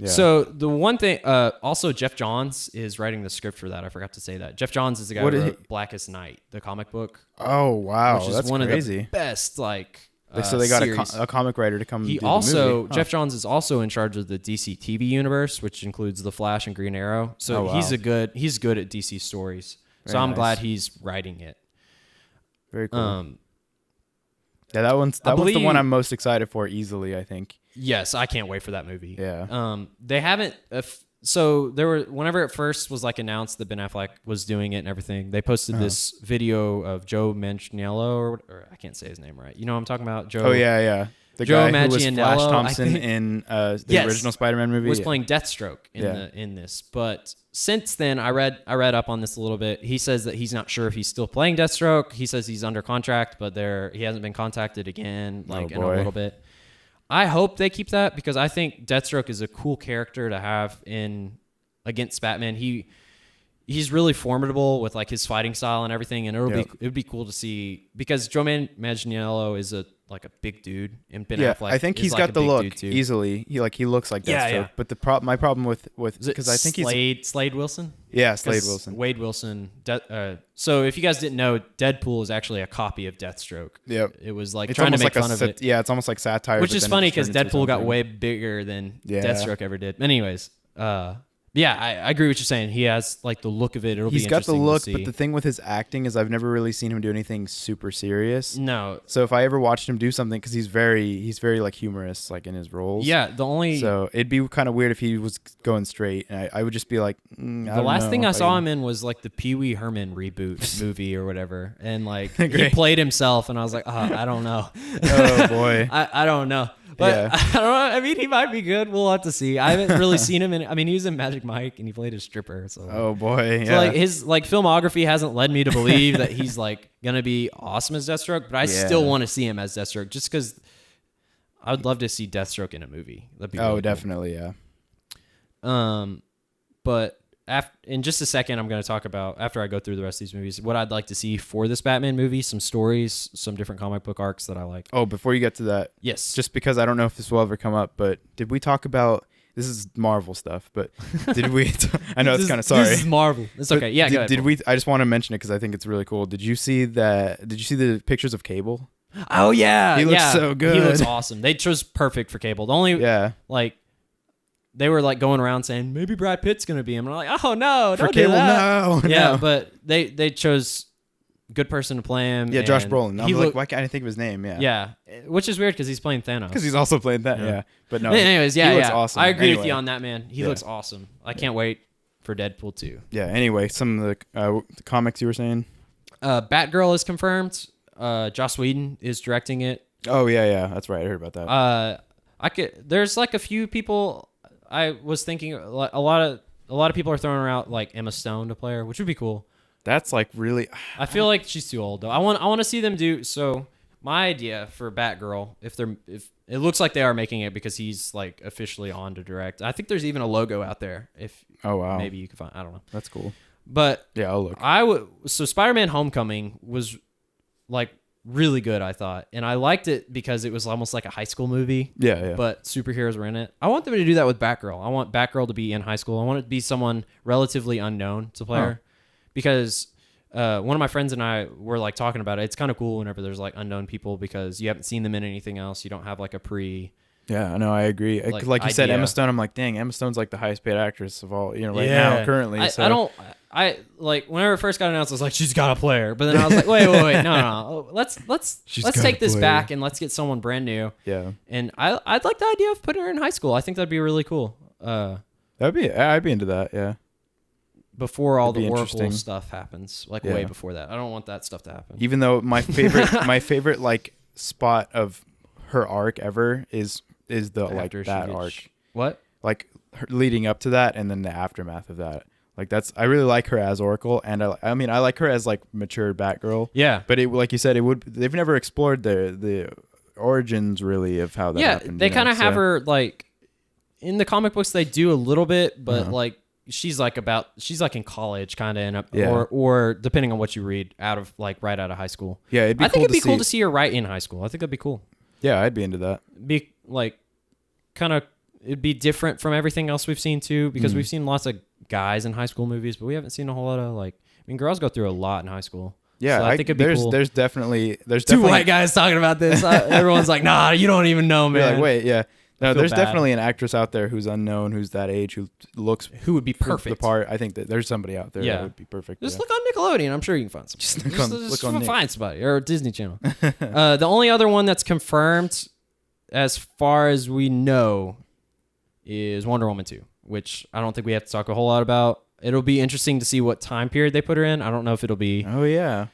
Yeah. So the one thing, also Jeff Johns is writing the script for that. I forgot to say that. Jeff Johns is the guy who wrote Blackest Night, the comic book. Oh wow, which is that's one crazy. Of the best so they got a comic writer to come. Jeff Johns is also in charge of the DC TV universe, which includes the Flash and Green Arrow. So he's good at DC stories. So I'm glad he's writing it. Very cool. Yeah, that one's the one I'm most excited for easily, I think. Yes, I can't wait for that movie. Yeah. They haven't. So there were whenever it first was announced that Ben Affleck was doing it and everything, they posted this video of Joe Manganiello or I can't say his name right. You know what I'm talking about? Joe. Oh yeah. The Joe guy who was Flash Thompson in the original Spider-Man movie was playing Deathstroke in this. But since then, I read up on this a little bit. He says that he's not sure if he's still playing Deathstroke. He says he's under contract, but he hasn't been contacted again in a little bit. I hope they keep that because I think Deathstroke is a cool character to have against Batman. He's really formidable with his fighting style and everything, and it would be cool to see because Joe Manganiello is a big dude, and Ben Affleck. I think he's got the look easily. He looks like Deathstroke. Yeah. But my problem with because I think Slade Wilson. Yeah, Slade Wilson. Wade Wilson. So if you guys didn't know, Deadpool is actually a copy of Deathstroke. Yep. It was trying to make fun of it. Yeah, it's almost like satire. Which is funny because Deadpool got way bigger than Deathstroke ever did. Anyways, yeah, I agree with what you're saying. He has the look of it. He's got the look, but the thing with his acting is I've never really seen him do anything super serious. No. So if I ever watched him do something, because he's very humorous in his roles. Yeah, so it'd be kind of weird if he was going straight, and I would just be like, the last thing I saw him in was the Pee Wee Herman reboot movie or whatever, and he played himself, and I was like, I don't know. Oh boy, I don't know. But I don't know. I mean, he might be good. We'll have to see. I haven't really seen him he was in Magic Mike and he played a stripper. So oh boy, yeah. So his filmography hasn't led me to believe that he's gonna be awesome as Deathstroke. But I still want to see him as Deathstroke just because I would love to see Deathstroke in a movie. That'd be really definitely cool. Yeah. But in just a second, I'm going to talk about, after I go through the rest of these movies, what I'd like to see for this Batman movie, some stories, some different comic book arcs that I like. Oh, before you get to that. Yes. Just because I don't know if this will ever come up, but did we talk about, this is Marvel stuff, but did we, I know it's kind of sorry. This is Marvel. It's okay. Yeah, go ahead. I just want to mention it because I think it's really cool. Did you see the pictures of Cable? Oh, yeah. He looks so good. He looks awesome. They chose perfect for Cable. The only, they were going around saying maybe Brad Pitt's gonna be him, and I'm like, oh no, don't do that. No, yeah, but they chose good person to play him. Yeah, Josh Brolin. Why can't I think of his name? Yeah, which is weird because he's playing Thanos. Because he's also playing that. Yeah, but no. Anyways, he looks awesome. I agree with you on that, man. He looks awesome. I can't wait for Deadpool 2. Yeah. Anyway, some of the comics you were saying. Batgirl is confirmed. Joss Whedon is directing it. Oh yeah, that's right. I heard about that. There's a few people. I was thinking a lot of people are throwing around Emma Stone to play her, which would be cool. That's really. I feel like she's too old though. I want to see them do so. My idea for Batgirl, if it looks like they are making it because he's like officially on to direct. I think there's even a logo out there. If maybe you can find. I don't know. That's cool. But yeah, I'll look. So Spider-Man: Homecoming was like really good, I thought, and I liked it because it was almost like a high school movie. Yeah. But superheroes were in it. I want them to do that with Batgirl. I want Batgirl to be in high school. I want it to be someone relatively unknown to play her, because one of my friends and I were like talking about it. It's kind of cool whenever there's like unknown people because you haven't seen them in anything else. You don't have like a pre. Yeah, no, I agree. Like you said, Emma Stone. I'm like, dang, Emma Stone's like the highest paid actress of all, now currently. I like whenever it first got announced, I was like, she's got a player. But then I was like, wait, no. Let's take this back and let's get someone brand new. Yeah. And I'd like the idea of putting her in high school. I think that'd be really cool. I'd be into that. Yeah. Before all the Oracle stuff happens, like way before that. I don't want that stuff to happen. Even though my favorite like spot of her arc ever is the like that arc. What? Like her leading up to that and then the aftermath of that. Like I really like her as Oracle, and I mean I like her as like mature Batgirl. Yeah. But like you said, they've never explored the origins really of how that happened. Yeah, they kind of have her like in the comic books. They do a little bit, but like she's like in college kind of, or depending on what you read, right out of high school. Yeah, it'd be. I think it'd be cool to see her right in high school. I think that'd be cool. Yeah, I'd be into that. Be like kind of. It'd be different from everything else we've seen too, because we've seen lots of guys in high school movies, but we haven't seen a whole lot of girls go through a lot in high school. Yeah, so I think it'd be cool. There's definitely two white guys talking about this. Everyone's like, nah, you don't even know, man. Like, wait, yeah. No, there's definitely an actress out there who's unknown, who's that age, who would be perfect. The part. I think that there's somebody out there that would be perfect. Just look on Nickelodeon. I'm sure you can find somebody. Just find somebody, or Disney Channel. The only other one that's confirmed, as far as we know, is Wonder Woman 2, which I don't think we have to talk a whole lot about. It'll be interesting to see what time period they put her in. I don't know if it'll be. Oh yeah.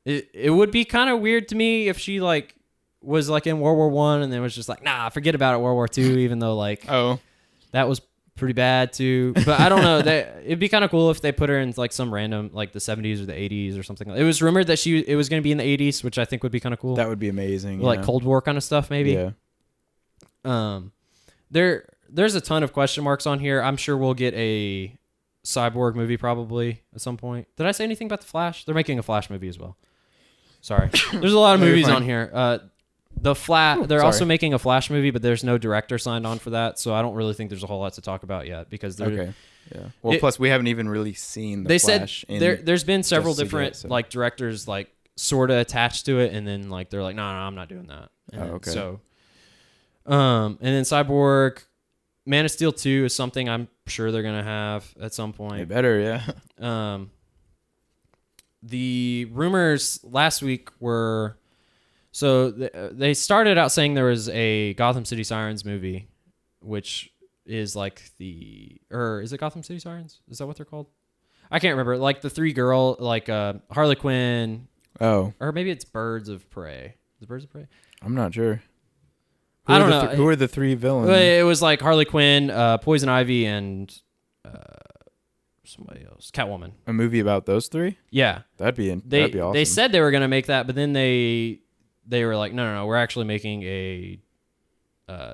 It would be kind of weird to me if she like was like in World War One and then was just like, nah, forget about it, World War Two, even though like that was pretty bad too. But I don't know. It'd be kind of cool if they put her in like some random like the 70s or the 80s or something. It was rumored that it was going to be in the 80s, which I think would be kind of cool. That would be amazing. Like Cold War kind of stuff, maybe. Yeah. There's a ton of question marks on here. I'm sure we'll get a Cyborg movie probably at some point. Did I say anything about the Flash? They're making a Flash movie as well. Sorry. There's a lot of movies on here. They're also making a Flash movie, but there's no director signed on for that, so I don't really think there's a whole lot to talk about yet because they're Well, plus we haven't even really seen the Flash. They said there's been several different like directors like sort of attached to it, and then like they're like, no, I'm not doing that. And So, and then Cyborg, Man of Steel 2 is something I'm sure they're gonna have at some point. They better, yeah. The rumors last week were. So they started out saying there was a Gotham City Sirens movie, which is like is it Gotham City Sirens? Is that what they're called? I can't remember. Like the three girl, like Harley Quinn. Oh. Or maybe it's Birds of Prey. Is it Birds of Prey? I'm not sure. I don't know. Who are the three villains? It was like Harley Quinn, Poison Ivy, and somebody else. Catwoman. A movie about those three? Yeah. That'd be awesome. They said they were going to make that, but then they were like, no, we're actually making a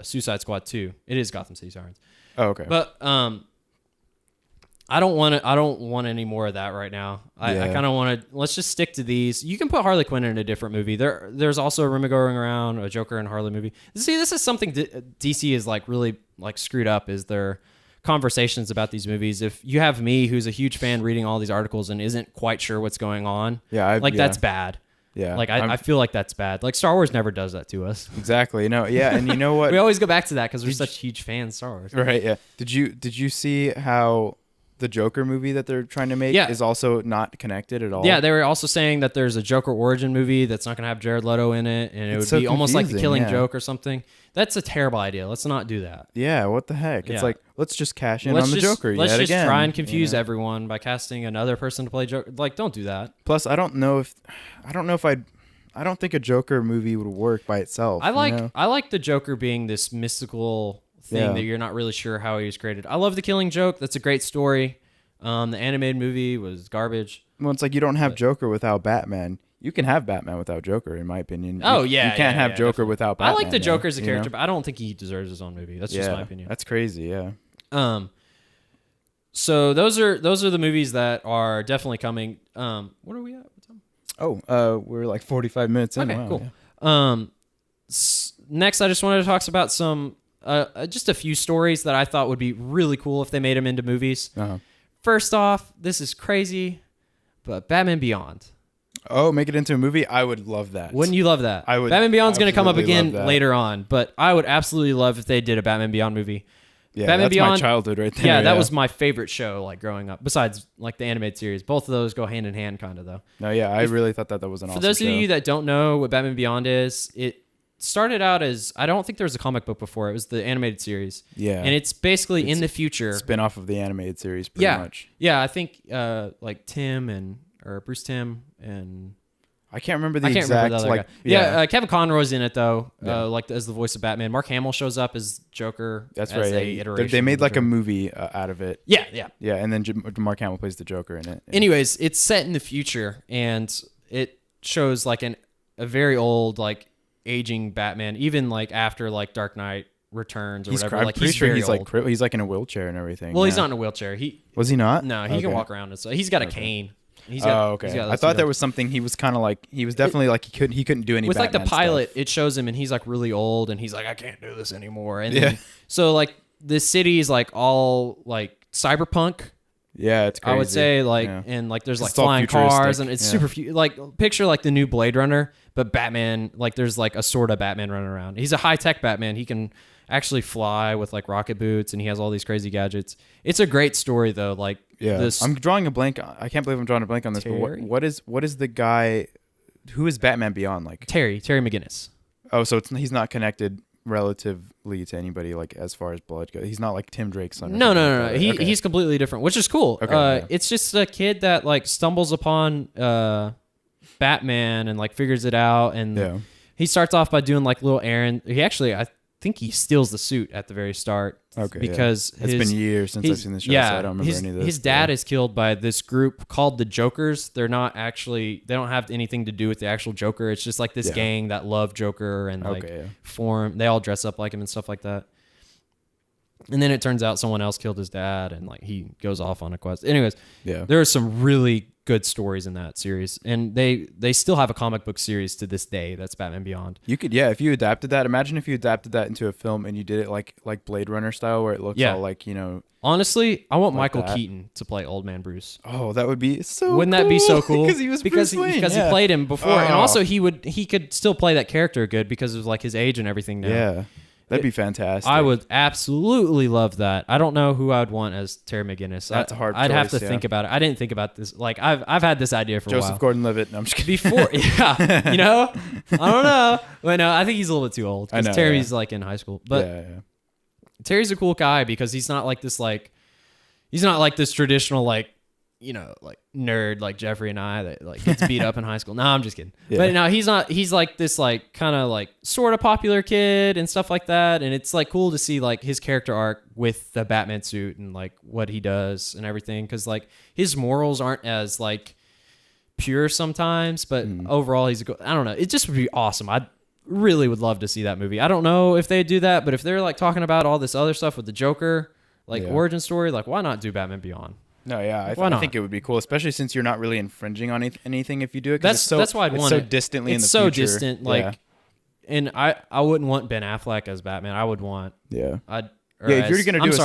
Suicide Squad 2. It is Gotham City Sirens. Oh, okay. But I don't want any more of that right now. I kind of want to. Let's just stick to these. You can put Harley Quinn in a different movie. There's also a rumor going around, a Joker and Harley movie. See, this is something DC is like really like screwed up. Is their conversations about these movies? If you have me, who's a huge fan, reading all these articles and isn't quite sure what's going on, that's bad. Yeah. Like I feel like that's bad. Like Star Wars never does that to us. Exactly. No. Yeah. And you know what? We always go back to that because we're such huge fans of Star Wars. Right. Yeah. Did you see how the Joker movie that they're trying to make is also not connected at all? Yeah. They were also saying that there's a Joker origin movie that's not going to have Jared Leto in it, and it would be almost like The Killing Joke or something. That's a terrible idea. Let's not do that. Yeah. What the heck? It's like, let's just cash in on the Joker Let's yet just again. try and confuse everyone by casting another person to play Joker. Like, don't do that. Plus, I don't think a Joker movie would work by itself. I like the Joker being this mystical thing that you're not really sure how he was created. I love The Killing Joke. That's a great story. The animated movie was garbage. Well, it's like you don't have Joker without Batman. You can have Batman without Joker, in my opinion. Oh, you yeah. You can't have Joker definitely. without Batman. I like the Joker as a you character, know? but I don't think he deserves his own movie. That's just my opinion. That's crazy, yeah. So those are the movies that are definitely coming. What are we at? What time? Oh, we're like 45 minutes in. Okay, wow, cool. Yeah. Next, I just wanted to talk about some, just a few stories that I thought would be really cool if they made them into movies. Uh-huh. First off, this is crazy, but Batman Beyond. Oh, make it into a movie? I would love that. Wouldn't you love that? I would. Batman Beyond's going to come up absolutely again love that. later on, but I would absolutely love if they did a Batman Beyond movie. Yeah, Batman that's Beyond, my childhood right there. Yeah, that was my favorite show, like growing up. Besides, like the animated series, both of those go hand in hand, kind of though. No, yeah, I really thought that was an awesome For those show. of you that don't know what Batman Beyond is, it started out as, I don't think there was a comic book before. It was the animated series. Yeah. And it's basically in the future. Spin-off of the animated series, pretty much. Yeah, I think like Bruce Timm and... I can't remember the exact... remember the other guy. Kevin Conroy's in it, though, as the voice of Batman. Mark Hamill shows up as Joker. That's as right. a iteration They made of like Joker. a movie out of it. Yeah. Yeah, and then Mark Hamill plays the Joker in it. Anyways, it's set in the future, and it shows like a very old, like aging Batman, even like after like Dark Knight Returns or whatever. I'm Like pretty sure very he's old. he's like in a wheelchair and everything. Well, he's not in a wheelchair. Was he not? No, he can walk around. And so he's got a cane. He's got, okay. he's got I thought there was something. He was kind of like he was definitely like he couldn't do any. With Batman like the pilot, stuff. it shows him and he's like really old and he's like, I can't do this anymore. And Yeah. then, so like the city is like all like cyberpunk. Yeah, it's crazy. I would say like, Yeah. and like there's like It's all flying cars futuristic. and it's Yeah. super like picture like the new Blade Runner, but Batman, like there's like a sort of Batman running around. He's a high tech Batman. He can actually fly with like rocket boots and he has all these crazy gadgets. It's a great story though. Like this, I'm drawing a blank. I can't believe I'm drawing a blank on this. Terry? But what is the guy? Who is Batman Beyond like? Terry McGinnis. Oh, so he's not connected relatively to anybody like as far as blood goes. He's not like Tim Drake's son. No. He's completely different, which is cool. Okay, yeah. It's just a kid that like stumbles upon Batman and like figures it out, and he starts off by doing like little errand. I think he steals the suit at the very start. Okay, because it's been years since I've seen the show, so I don't remember any of this. His dad is killed by this group called the Jokers. They don't have anything to do with the actual Joker. It's just like this gang that love Joker and form. They all dress up like him and stuff like that. And then it turns out someone else killed his dad, and like he goes off on a quest. Anyways, there are some really good stories in that series, and they still have a comic book series to this day. That's Batman Beyond. You could, if you adapted that. Imagine if you adapted that into a film and you did it like Blade Runner style, where it looks all like Honestly, I want like Michael that. Keaton to play Old Man Bruce. Oh, that would be so. Wouldn't that be so cool? Because he was because Bruce Wayne, he played him before, and Oh. also he could still play that character good because of like his age and everything now. Yeah, that'd be fantastic. I would absolutely love that. I don't know who I'd want as Terry McGinnis. That's a hard I'd have to choice, think about it. I didn't think about this. Like I've had this idea for a while. Joseph Gordon-Levitt. No, I'm just kidding. Before, I don't know. But no, I think he's a little bit too old. I know, Terry's like in high school. But Terry's a cool guy because he's not like this traditional like nerd like Jeffrey and I that like gets beat up in high school. No, I'm just kidding. Yeah. But no, he's not. He's like this like kind of like sort of popular kid and stuff like that. And it's like cool to see like his character arc with the Batman suit and like what he does and everything. Because like his morals aren't as like pure sometimes, but overall he's I don't know. It just would be awesome. I really would love to see that movie. I don't know if they do that, but if they're like talking about all this other stuff with the Joker, like origin story, like why not do Batman Beyond? No, yeah, I think it would be cool, especially since you're not really infringing on anything if you do it. That's why I'd want it's so it. distantly in the It's so future. distant, like, and I wouldn't want Ben Affleck as Batman. I would want if if you're gonna do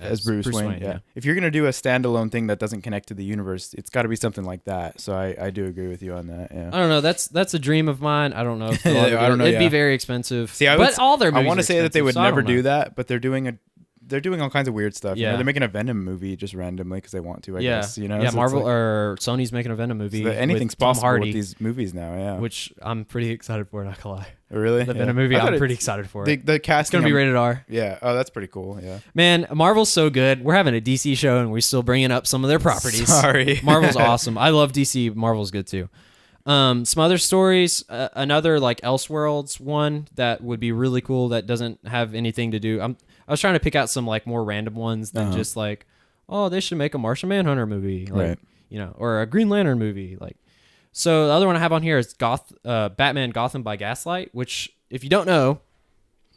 as Bruce Wayne, yeah. If you're gonna do a standalone thing that doesn't connect to the universe, it's got to be something like that. So I do agree with you on that. Yeah. I don't know. That's a dream of mine. I don't know. If I don't know. It'd be very expensive. See, all their movies I want to are say that they would expensive, so I never don't know. do that, but they're doing all kinds of weird stuff. Yeah. They're making a Venom movie just randomly because they want to. I guess. Yeah, So Marvel it's or Sony's making a Venom movie. so anything's with Tom possible Hardy, with these movies now. Yeah. which I'm pretty excited for. Not gonna lie. Really? The Venom movie, I'm pretty excited for it. The It's casting. gonna be rated R. Yeah. Oh, that's pretty cool. Yeah. Man, Marvel's so good. We're having a DC show and we're still bringing up some of their properties. Sorry. Marvel's awesome. I love DC. Marvel's good too. Some other stories. Another like Elseworlds one that would be really cool that doesn't have anything to do. I was trying to pick out some like more random ones than just like, oh, they should make a Martian Manhunter movie, like, Right. or a Green Lantern movie, like. So the other one I have on here is Batman Gotham by Gaslight, which, if you don't know,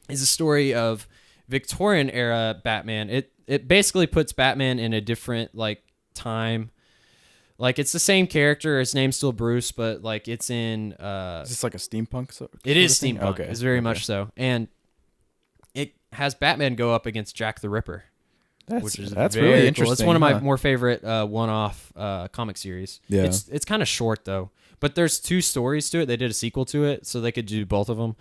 is a story of Victorian era Batman. It basically puts Batman in a different like time. Like, it's the same character. His name's still Bruce, but like it's in. Is this like a steampunk? It is steampunk. Okay. It's very much so, and it has Batman go up against Jack the Ripper, which is that's very really cool. interesting. It's one of my more favorite one-off comic series. Yeah, it's kind of short though, but there's 2 stories to it. They did a sequel to it, so they could do both of them.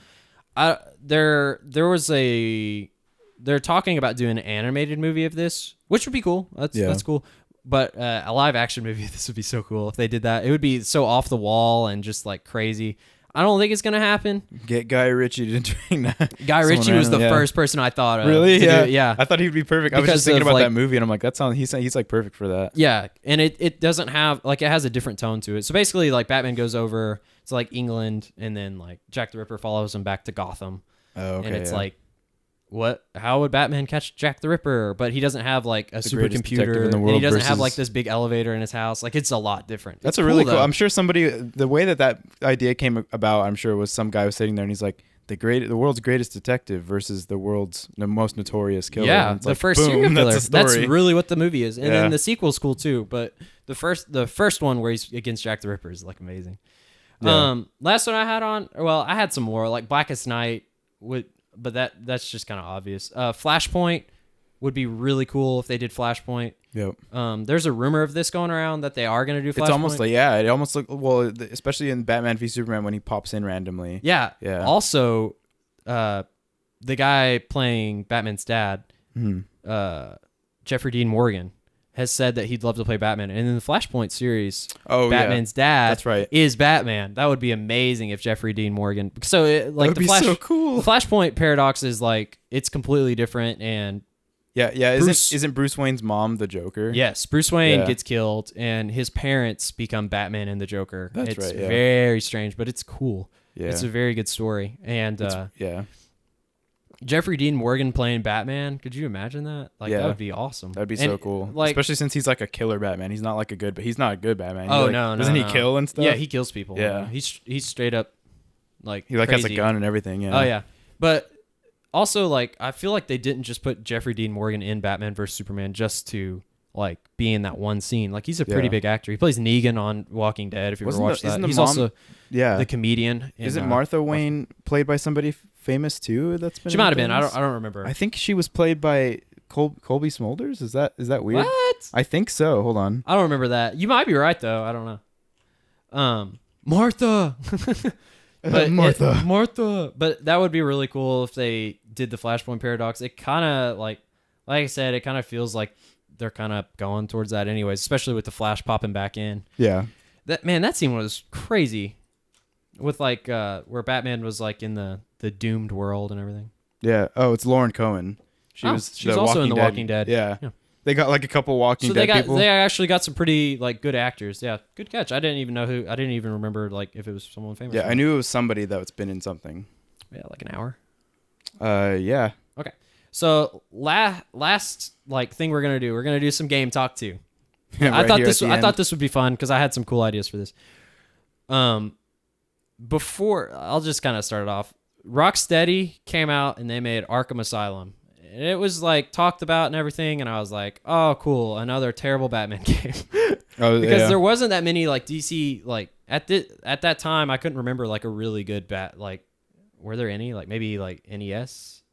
There was they're talking about doing an animated movie of this, which would be cool. That's cool. But a live action movie, this would be so cool if they did that. It would be so off the wall and just like crazy. I don't think it's gonna happen. Get Guy Ritchie to doing that. Guy Ritchie was the first person I thought of. Really? Yeah. I thought he'd be perfect. I was just thinking about that movie, and I'm like, he's like perfect for that. Yeah, and it doesn't have like, it has a different tone to it. So basically, like, Batman goes over to like England, and then like Jack the Ripper follows him back to Gotham. Oh, okay. And it's like, how would Batman catch Jack the Ripper? But he doesn't have like a supercomputer, in the world, and he doesn't have like this big elevator in his house. Like, it's a lot different. That's it's really cool. Though. I'm sure the way that idea came about, I'm sure was some guy was sitting there and he's like, the world's greatest detective versus the world's most notorious killer. Yeah, the first serial killer. That's really what the movie is, and then the sequel's cool too. But the first one where he's against Jack the Ripper is like amazing. Yeah. Last one I had on, I had some more like Blackest Night but that's just kind of obvious. Flashpoint would be really cool if they did Flashpoint. Yep. There's a rumor of this going around that they are going to do Flashpoint. It's almost like, it almost look, especially in Batman v Superman when he pops in randomly. Yeah. Yeah. Also, the guy playing Batman's dad, Jeffrey Dean Morgan, has said that he'd love to play Batman. And in the Flashpoint series, Batman's dad that's right. is Batman. That would be amazing if Jeffrey Dean Morgan... So, that would be so cool. The Flashpoint paradox is like, it's completely different, and... Yeah. Isn't Bruce Wayne's mom the Joker? Yes, Bruce Wayne gets killed, and his parents become Batman and the Joker. That's right, yeah. Very strange, but it's cool. Yeah. It's a very good story. And yeah. Jeffrey Dean Morgan playing Batman, could you imagine that? Like, that would be awesome. That'd be so cool. Like, especially since he's like a killer Batman. He's not like he's not a good Batman. No. Doesn't he kill and stuff? Yeah, he kills people. Yeah. He's straight up like he like crazy. has a gun and everything, yeah. Oh yeah. But also, like, I feel like they didn't just put Jeffrey Dean Morgan in Batman vs Superman just to like be in that one scene. Like, he's a pretty big actor. He plays Negan on Walking Dead, if you ever watched that. He's also the comedian. Isn't Martha Wayne played by somebody famous too? She might have been. I don't remember. I think she was played by Colby Smulders. Is that weird? What? I think so. Hold on. I don't remember that. You might be right though. I don't know. Martha. Martha. But that would be really cool if they did the Flashpoint paradox. It kind of like I said, it kind of feels like they're kind of going towards that anyways, especially with the Flash popping back in. Yeah. That scene was crazy with like where Batman was like in the doomed world and everything. Yeah. Oh, it's Lauren Cohen. She's also in The Walking Dead. Yeah. They got like a couple Walking Dead people. They actually got some pretty like good actors. Yeah, good catch. I didn't even remember like if it was someone famous. Yeah, I knew it was somebody that's been in something. Yeah, like an hour. Yeah. Okay. So last like thing we're gonna do some game talk too. Yeah, I thought this would be fun because I had some cool ideas for this. Before I'll just kind of start it off. Rocksteady came out and they made Arkham Asylum. And it was like talked about and everything, and I was like, "Oh, cool, another terrible Batman game." Because there wasn't that many like DC like at that time. I couldn't remember like a really good like. Were there any like maybe like NES?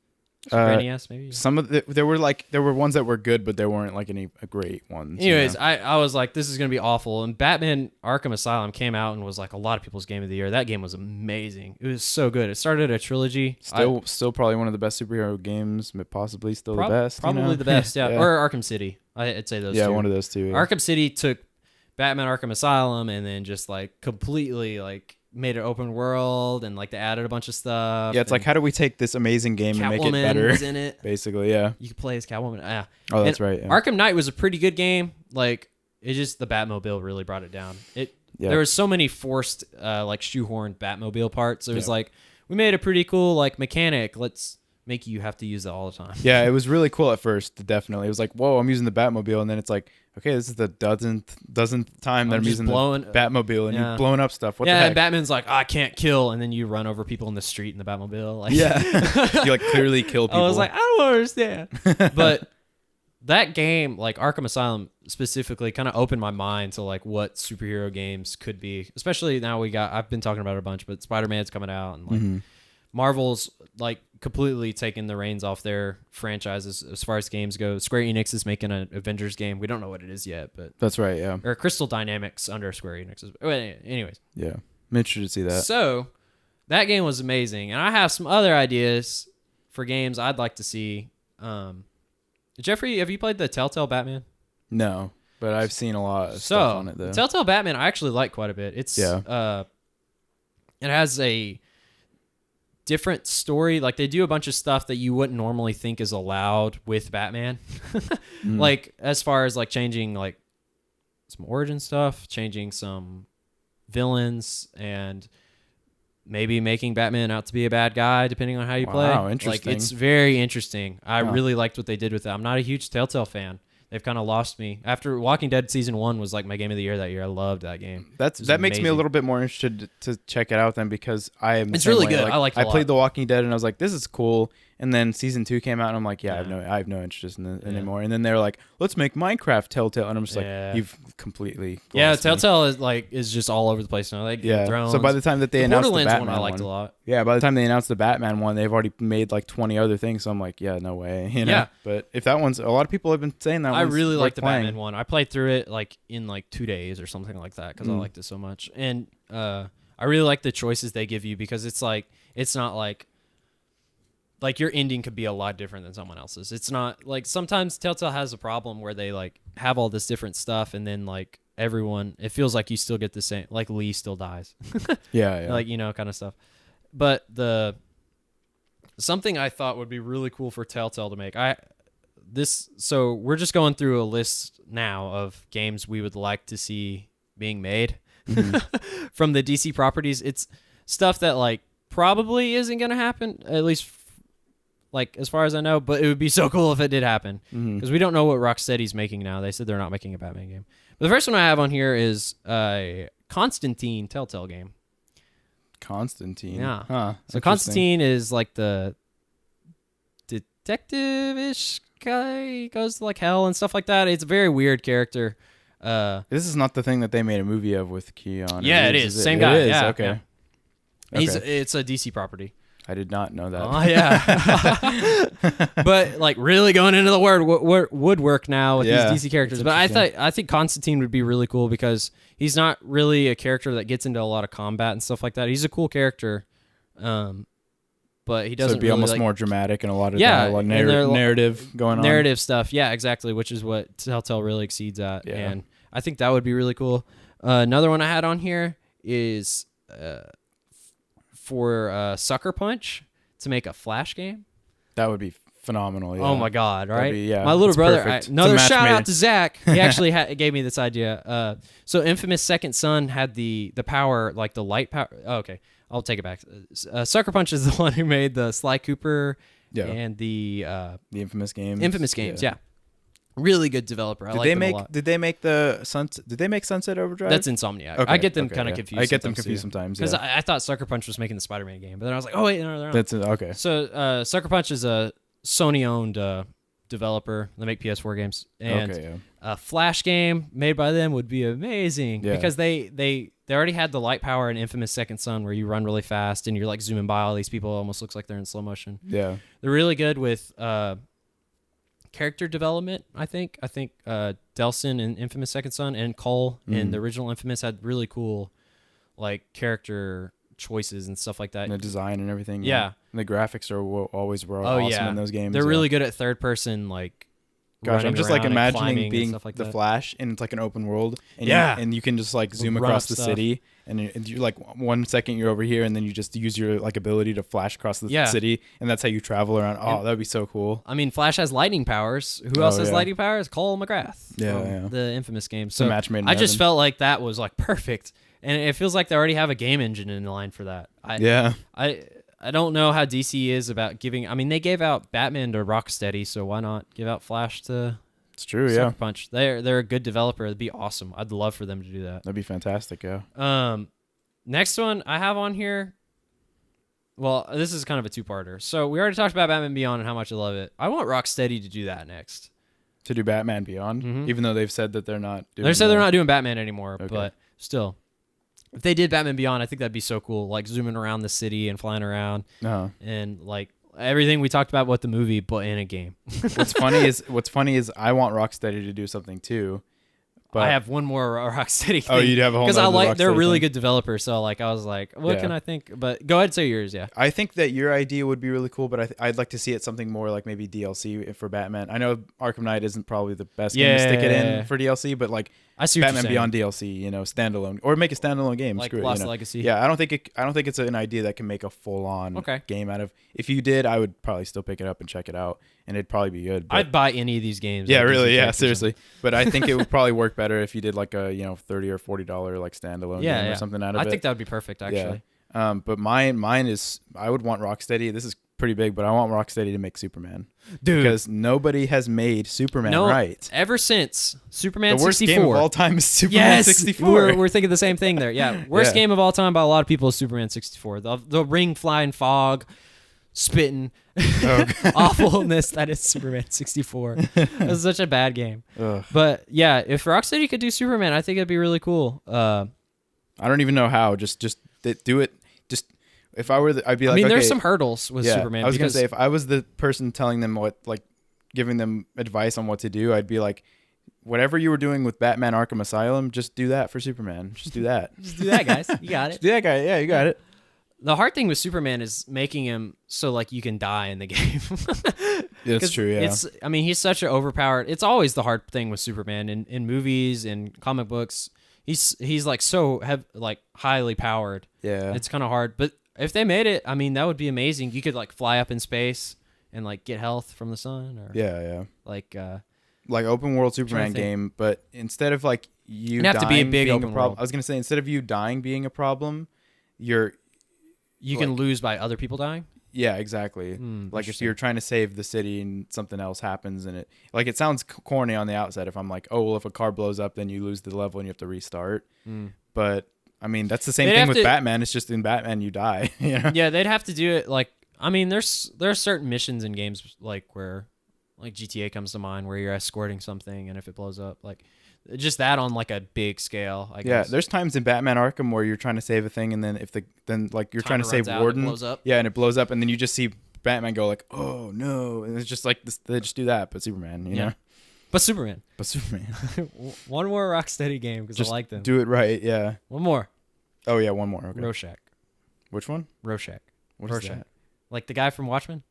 NES maybe. Some of there were ones that were good, but there weren't like any great ones. Anyways, I was like, this is gonna be awful. And Batman Arkham Asylum came out and was like a lot of people's game of the year. That game was amazing. It was so good. It started a trilogy. Still probably one of the best superhero games, but possibly still the best. Probably the best, yeah. Or Arkham City. I'd say those two. Yeah, one of those two. Yeah. Arkham City took Batman Arkham Asylum and then just like completely like made it open world and like they added a bunch of stuff. Yeah, it's like, how do we take this amazing game and make it better? Was in it. Basically, yeah. You could play as Catwoman. Yeah. Oh, that's right. Yeah. Arkham Knight was a pretty good game. Like, it just, the Batmobile really brought it down. There was so many forced, like shoehorned Batmobile parts. It was like, we made a pretty cool like mechanic. Let's make you have to use it all the time. Yeah, it was really cool at first. Definitely, it was like, whoa, I'm using the Batmobile, and then it's like, okay, this is the dozenth time that I'm using the Batmobile, and you're blowing up stuff. What the heck? And Batman's like, I can't kill, and then you run over people in the street in the Batmobile. Like, you like clearly kill people. I was like, I don't understand. But that game, like Arkham Asylum specifically, kind of opened my mind to like what superhero games could be. Especially now I've been talking about it a bunch, but Spider-Man's coming out, and like Marvel's like completely taking the reins off their franchises as far as games go. Square Enix is making an Avengers game. We don't know what it is yet, but that's right, yeah. Or Crystal Dynamics under Square Enix. Anyways. Yeah. I'm interested to see that. So, that game was amazing. And I have some other ideas for games I'd like to see. Jeffrey, have you played the Telltale Batman? No, but I've seen a lot of stuff on it though. Telltale Batman I actually like quite a bit. It has a different story. Like they do a bunch of stuff that you wouldn't normally think is allowed with Batman. Like as far as like changing like some origin stuff, changing some villains, and maybe making Batman out to be a bad guy depending on how you play. Wow, interesting. Like it's very interesting. I really liked what they did with it. I'm not a huge Telltale fan. They've kind of lost me. After Walking Dead Season 1 was like my game of the year that year. I loved that game. That makes me a little bit more interested to check it out then, because it's really good. Like, I liked it a lot. I played The Walking Dead and I was like, this is cool. And then Season 2 came out and I'm like, I have no interest in it anymore. And then they're like, let's make Minecraft Telltale. And I'm just like, you've completely lost Telltale is just all over the place now. Like Thrones. So by the time that they announced the Batman one, I liked a lot. Yeah, by the time they announced the Batman one, they've already made like 20 other things. So I'm like, no way. You know? Yeah. But if that one's, a lot of people have been saying that. I really like the Batman one. I played through it like in like 2 days or something like that because I liked it so much. And I really like the choices they give you, because it's not like your ending could be a lot different than someone else's. It's not like sometimes Telltale has a problem where they like have all this different stuff, and then like everyone, it feels like you still get the same, like Lee still dies. yeah. Like, kind of stuff. But something I thought would be really cool for Telltale to make, so we're just going through a list now of games we would like to see being made from the DC properties. It's stuff that like probably isn't going to happen, at least like as far as I know, but it would be so cool if it did happen, because we don't know what Rocksteady's making now. They said they're not making a Batman game. But the first one I have on here is a Constantine Telltale game. Constantine? Yeah. Huh. So Constantine is like the detective-ish guy. He goes to like hell and stuff like that. It's a very weird character. This is not the thing that they made a movie of with Keanu. Yeah, it is. Same guy. Yeah, okay. Yeah. It's a DC property. I did not know that. Oh, yeah. But like really going into the woodwork now with these DC characters. But I think Constantine would be really cool, because he's not really a character that gets into a lot of combat and stuff like that. He's a cool character, but he doesn't. So it'd be really almost more dramatic and a lot of narrative going on. Narrative stuff, yeah, exactly, which is what Telltale really exceeds at. Yeah. And I think that would be really cool. Another one I had on here is for Sucker Punch to make a Flash game. That would be phenomenal. Yeah. Oh my God! Right? My little brother. Another shout out to Zach. He actually gave me this idea. So Infamous Second Son had the power, like the light power. Oh, okay, I'll take it back. Sucker Punch is the one who made the Sly Cooper and the Infamous games. Infamous games, yeah. Really good developer. I like them a lot. Did they make Sunset Overdrive? That's Insomniac. Okay, I get them kind of confused. I get them confused sometimes because I thought Sucker Punch was making the Spider-Man game, but then I was like, oh wait, no, they're not. That's it. Okay. So Sucker Punch is a Sony-owned developer. They make PS4 games, and a Flash game made by them would be amazing because they already had the light power in Infamous Second Son, where you run really fast and you're like zooming by all these people. It almost looks like they're in slow motion. Yeah, they're really good with character development. I think Delsin in Infamous Second Son and Cole in the original Infamous had really cool like character choices and stuff like that. And the design and everything. Yeah. And the graphics always were awesome in those games. They're really good at third person, like gosh, I'm just like imagining being like the Flash and it's like an open world. And and you can just like zoom across the city, and you're like 1 second you're over here, and then you just use your like ability to flash across the city, and that's how you travel around. Oh, that'd be so cool. I mean, Flash has lightning powers. Who else has lightning powers? Cole McGrath. The Infamous game. So match made in I just felt like that was like perfect, and it feels like they already have a game engine in line for that. I don't know how DC is about giving. I mean, they gave out Batman to Rocksteady, so why not give out Flash to? It's true, Sucker yeah. Punch. They're a good developer. It'd be awesome. I'd love for them to do that. That'd be fantastic, yeah. Next one I have on here. Well, this is kind of a two-parter. So we already talked about Batman Beyond and how much I love it. I want Rocksteady to do that next. To do Batman Beyond, even though they've said that they're not doing. They said they're not doing Batman anymore, but still, if they did Batman Beyond, I think that'd be so cool. Like zooming around the city and flying around, and like everything we talked about with the movie, but in a game. What's funny is I want Rocksteady to do something too. But I have one more Rocksteady thing. Oh, you'd have a whole because they're a really thing. good developer. So like I was like, what can I think? But go ahead and say yours. Yeah, I think that your idea would be really cool, but I'd like to see it something more like maybe DLC for Batman. I know Arkham Knight isn't probably the best game to stick it in for DLC, but like I see what Batman Beyond DLC, standalone, or make a standalone game. Like Screw it, Lost Legacy. Yeah, I don't think it's an idea that can make a full on game out of. If you did, I would probably still pick it up and check it out, and it'd probably be good. I'd buy any of these games. Yeah, really, yeah, seriously. But I think it would probably work better if you did like a $30 or $40 like standalone game or something out of it. I think that would be perfect actually. Yeah. But mine is I would want Rocksteady. This is pretty big, but I want Rocksteady to make Superman. Dude, because nobody has made Superman right. Ever since Superman 64. The worst game of all time is Superman 64. We're thinking the same thing there. Yeah, worst game of all time by a lot of people is Superman 64. The ring flying fog, spitting, awfulness that is Superman 64. It was such a bad game. Ugh. But yeah, if Rocksteady could do Superman, I think it'd be really cool. I don't even know how. Just do it. Just if I were, I'd be like. I mean, okay, there's some hurdles with Superman. I was gonna say if I was the person telling them giving them advice on what to do, I'd be like, whatever you were doing with Batman Arkham Asylum, just do that for Superman. Just do that. Just do that, guys. You got it. Just do that, guy. Yeah, you got it. The hard thing with Superman is making him so like you can die in the game. That's true. Yeah. I mean, he's such an overpowered. It's always the hard thing with Superman in movies and comic books. He's like like highly powered. Yeah. It's kind of hard, but if they made it, I mean, that would be amazing. You could like fly up in space and like get health from the sun, or like open world Superman game, but instead of like you have to be a big being open world. I was gonna say instead of you dying being a problem, you can lose by other people dying. Yeah, exactly. Like if you're trying to save the city and something else happens and it sounds corny on the outside if I'm like, oh well, if a car blows up then you lose the level and you have to restart. But I mean that's the same thing with Batman. It's just in Batman you die. You know? Yeah, they'd have to do it like. I mean, there's certain missions in games like where, like GTA comes to mind, where you're escorting something, and if it blows up, like just that on like a big scale. I guess. Yeah, there's times in Batman Arkham where you're trying to save a thing, and then like you're trying to save Warden, and it blows up, and then you just see Batman go like, oh no, and it's just like they just do that, but Superman, you know. But Superman. One more Rocksteady game because I like them. Do it right, yeah. One more. Oh yeah, one more. Okay. Rorschach. Which one? Rorschach. What is that? Like the guy from Watchmen.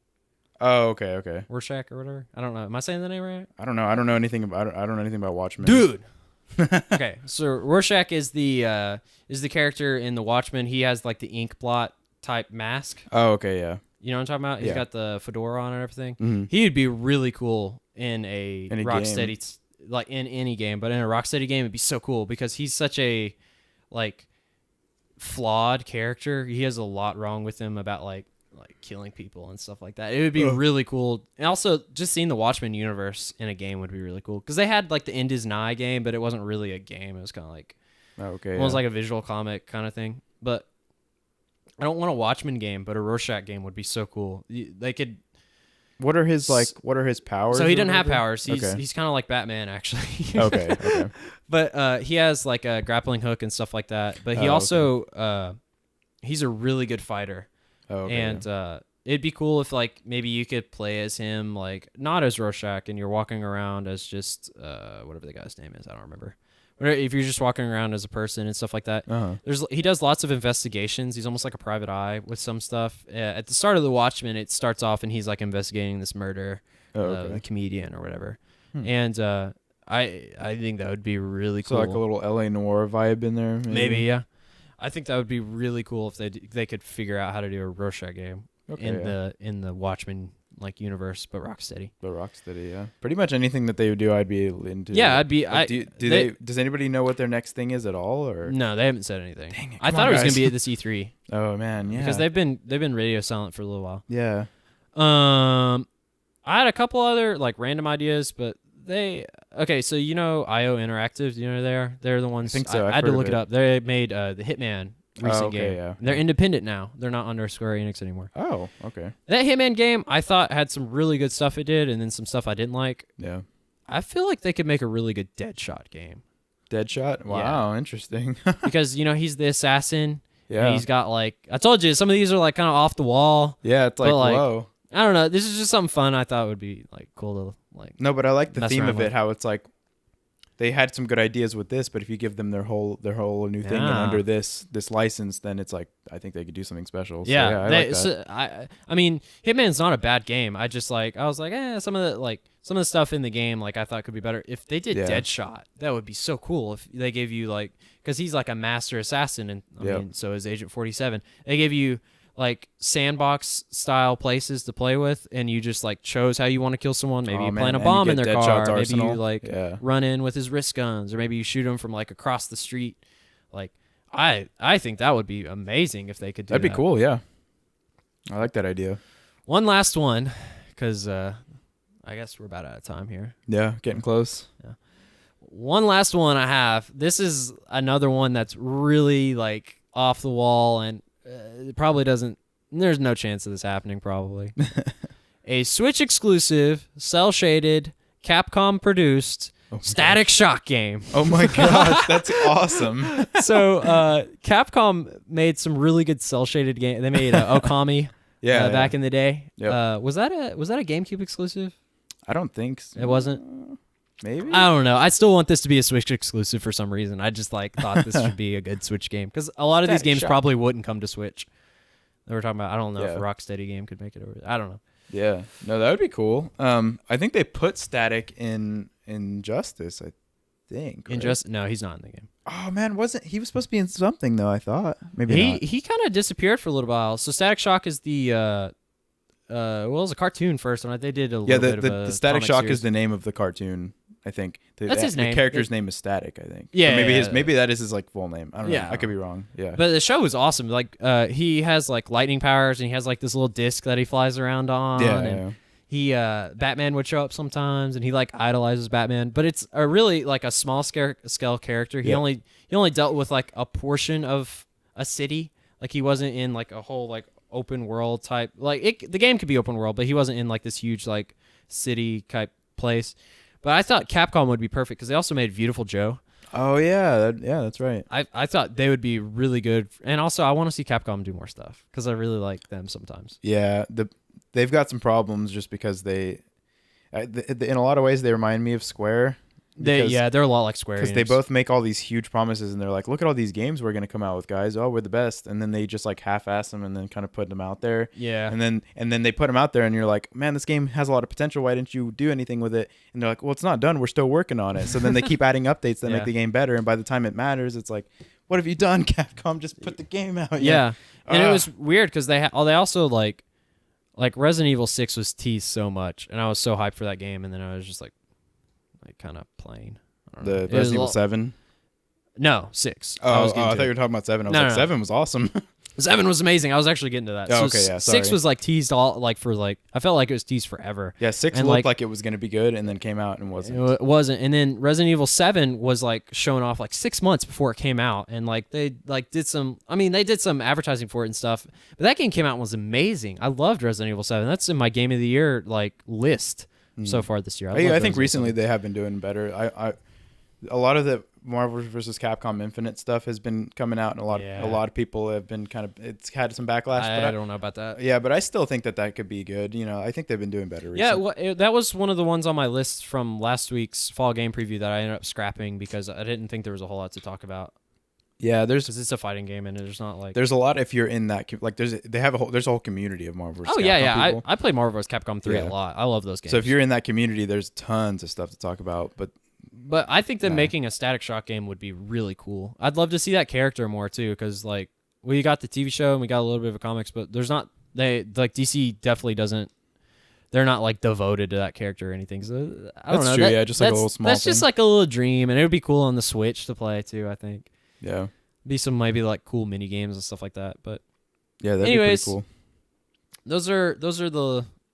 Oh, okay. Rorschach or whatever. I don't know. Am I saying the name right? I don't know. I don't know anything about Watchmen. Dude. Okay, so Rorschach is the character in the Watchmen. He has like the ink blot type mask. Oh, okay, yeah. You know what I'm talking about? He's got the fedora on and everything. Mm-hmm. He would be really cool in a Rocksteady, like in any game, but in a Rocksteady game, it'd be so cool because he's such a like flawed character. He has a lot wrong with him about like killing people and stuff like that. It would be really cool. And also just seeing the Watchmen universe in a game would be really cool because they had like the End Is Nigh game, but it wasn't really a game. It was kind of like it was like a visual comic kind of thing. But I don't want a Watchmen game, but a Rorschach game would be so cool. They could. What are his powers? So he doesn't have powers. He's kind of like Batman actually. Okay. But he has like a grappling hook and stuff like that. But he also he's a really good fighter. And it'd be cool if like maybe you could play as him, like not as Rorschach, and you're walking around as just whatever the guy's name is. I don't remember. If you're just walking around as a person and stuff like that. He does lots of investigations. He's almost like a private eye with some stuff. At the start of the Watchmen, it starts off and he's like investigating this murder, the comedian or whatever. And I think that would be really cool. So like a little LA Noire vibe in there. Maybe yeah. I think that would be really cool if they could figure out how to do a Rorschach game in the Watchmen like universe, but Rocksteady. Yeah. Pretty much anything that they would do, I'd be into. Yeah, I'd be. Like, does anybody know what their next thing is at all? Or no, they haven't said anything. Dang it, I thought it was gonna be at this E3. Oh man, yeah. Because they've been radio silent for a little while. Yeah. I had a couple other like random ideas, but okay. So IO Interactive, they're the ones. I think so. I had to look it up. They made the Hitman recent game. Yeah. They're independent now. They're not under Square Enix anymore. Oh, okay. That Hitman game, I thought had some really good stuff it did, and then some stuff I didn't like. Yeah. I feel like they could make a really good Deadshot game. Deadshot? Wow, interesting. Because he's the assassin. Yeah. And he's got like I told you, some of these are like kind of off the wall. Yeah, it's like whoa. I don't know. This is just something fun. I thought would be like cool to like. No, but I like the theme of it. How it's like they had some good ideas with this, but if you give them their whole new thing and under this license, then it's like I think they could do something special. So, yeah, I like that. So, I mean, Hitman's not a bad game. I was like, some of the stuff in the game like I thought could be better. If they did Deadshot, that would be so cool. If they gave you like, because he's like a master assassin, and I mean, so is Agent 47. They gave you like sandbox style places to play with, and you just like chose how you want to kill someone. Maybe you plant a bomb in their car. Maybe you like run in with his wrist guns, or maybe you shoot him from like across the street. Like I think that would be amazing if they could do that. That'd be cool. Yeah, I like that idea. One last one, because I guess we're about out of time here. Yeah, getting close. Yeah. One last one I have. This is another one that's really like off the wall, and it probably doesn't. There's no chance of this happening. Probably a Switch exclusive, cell shaded, Capcom produced Static Shock game. Oh my gosh, that's awesome! So Capcom made some really good cell shaded game. They made Okami. Back in the day. Yep. Was that a GameCube exclusive? I don't think so. It wasn't. Maybe. I don't know. I still want this to be a Switch exclusive for some reason. I just thought this should be a good Switch game, because a lot of these games probably wouldn't come to Switch. They were talking about. I don't know if a Rocksteady game could make it over. I don't know. Yeah. No, that would be cool. I think they put Static in Injustice. I think. Right? Injustice? No, he's not in the game. Oh man, he was supposed to be in something though? I thought maybe not. He kind of disappeared for a little while. So Static Shock is the it was a cartoon first, and they did a little bit of the Static Shock is the name of the cartoon. I think that's his name. The character's name is Static. I think. Yeah. So maybe that is his like full name. I don't know. I could be wrong. Yeah. But the show was awesome. Like he has like lightning powers, and he has like this little disc that he flies around on. Yeah. And he Batman would show up sometimes, and he like idolizes Batman. But it's a really like a small scale character. He only dealt with like a portion of a city. Like he wasn't in like a whole like open world type. Like the game could be open world, but he wasn't in like this huge like city type place. But I thought Capcom would be perfect, because they also made Beautiful Joe. Oh yeah, that's right. I thought they would be really good, and also I want to see Capcom do more stuff, because I really like them sometimes. Yeah, they've got some problems just because in a lot of ways they remind me of Square. They're a lot like Square, because they both make all these huge promises, and they're like, look at all these games we're going to come out with, guys. Oh, we're the best. And then they just like half-ass them and then kind of put them out there. Yeah. And then they put them out there, and you're like, man, this game has a lot of potential. Why didn't you do anything with it? And they're like, well, it's not done. We're still working on it. So then they keep adding updates that make the game better. And by the time it matters, it's like, what have you done, Capcom? Just put the game out. Yeah. And it was weird, because they also like Resident Evil 6 was teased so much, and I was so hyped for that game, and then I was just like kind of plain. The Resident Evil 7? No, 6. I thought you were talking about 7. I was 7 was awesome. 7 was amazing. I was actually getting to that. Oh, okay, yeah, sorry. 6 was like teased all like for like, I felt like it was teased forever. Yeah, 6 looked like it was going to be good, and then came out and wasn't. It wasn't. And then Resident Evil 7 was like showing off like 6 months before it came out, and like they like did some advertising for it and stuff. But that game came out and was amazing. I loved Resident Evil 7. That's in my game of the year like list so far this year. I think recently they have been doing better. A lot of the Marvel vs. Capcom Infinite stuff has been coming out, and a lot of people have been it's had some backlash. I don't know about that. Yeah, but I still think that could be good. I think they've been doing better recently. Yeah, well, that was one of the ones on my list from last week's fall game preview that I ended up scrapping, because I didn't think there was a whole lot to talk about. Yeah, because it's a fighting game, and there's not like there's a lot if you're in that like there's a whole community of Marvel vs. Oh Capcom people. I play Marvel vs. Capcom 3 a lot. I love those games. So if you're in that community, there's tons of stuff to talk about, But I think that making a Static Shock game would be really cool. I'd love to see that character more too, because like we got the TV show and we got a little bit of a comics, but there's not DC definitely doesn't they're not like devoted to that character or anything. So I don't know. True. Yeah, just like a little small. That's just like a little dream, and it would be cool on the Switch to play too. I think. Yeah. Be some maybe like cool mini games and stuff like that. But yeah, that'd anyways, be pretty cool. Those are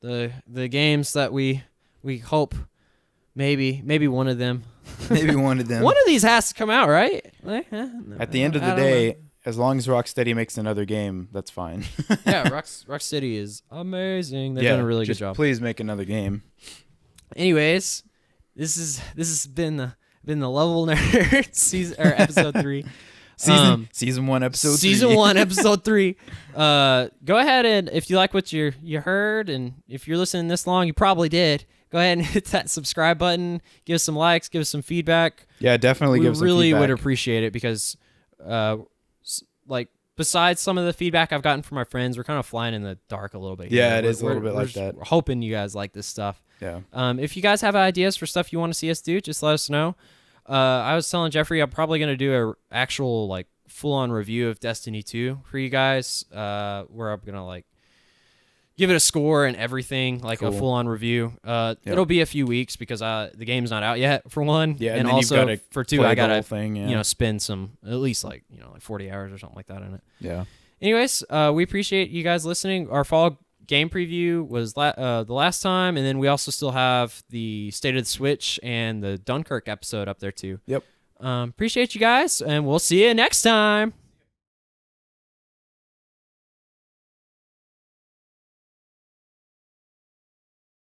the games that we hope maybe one of them. Maybe one of them. One of these has to come out, right? At the end of the day, as long as Rocksteady makes another game, that's fine. Yeah, Rocksteady is amazing. They've done a really good job. Please make another game. Anyways, this has been the Lovable Nerds season or episode 3. Season 1 episode 3. Season 1 episode 3. Go ahead, and if you like what you heard, and if you're listening this long, you probably did. Go ahead and hit that subscribe button. Give us some likes. Give us some feedback. Yeah, definitely give us some feedback. We really would appreciate it because, like, besides some of the feedback I've gotten from my friends, we're kind of flying in the dark a little bit. Yeah, it is a little bit like that. We're hoping you guys like this stuff. Yeah. If you guys have ideas for stuff you want to see us do, just let us know. I was telling Jeffrey I'm probably going to do a actual like full-on review of Destiny 2 for you guys, where I'm going to like give it a score and everything, like a full-on review. It'll be a few weeks because the game's not out yet, for one. Yeah, and also for 2, I got to spend some, at least like, like 40 hours or something like that in it. Yeah. Anyways, we appreciate you guys listening. Our fall game preview was the last time, and then we also still have the State of the Switch and the Dunkirk episode up there too. Yep. Appreciate you guys, and we'll see you next time.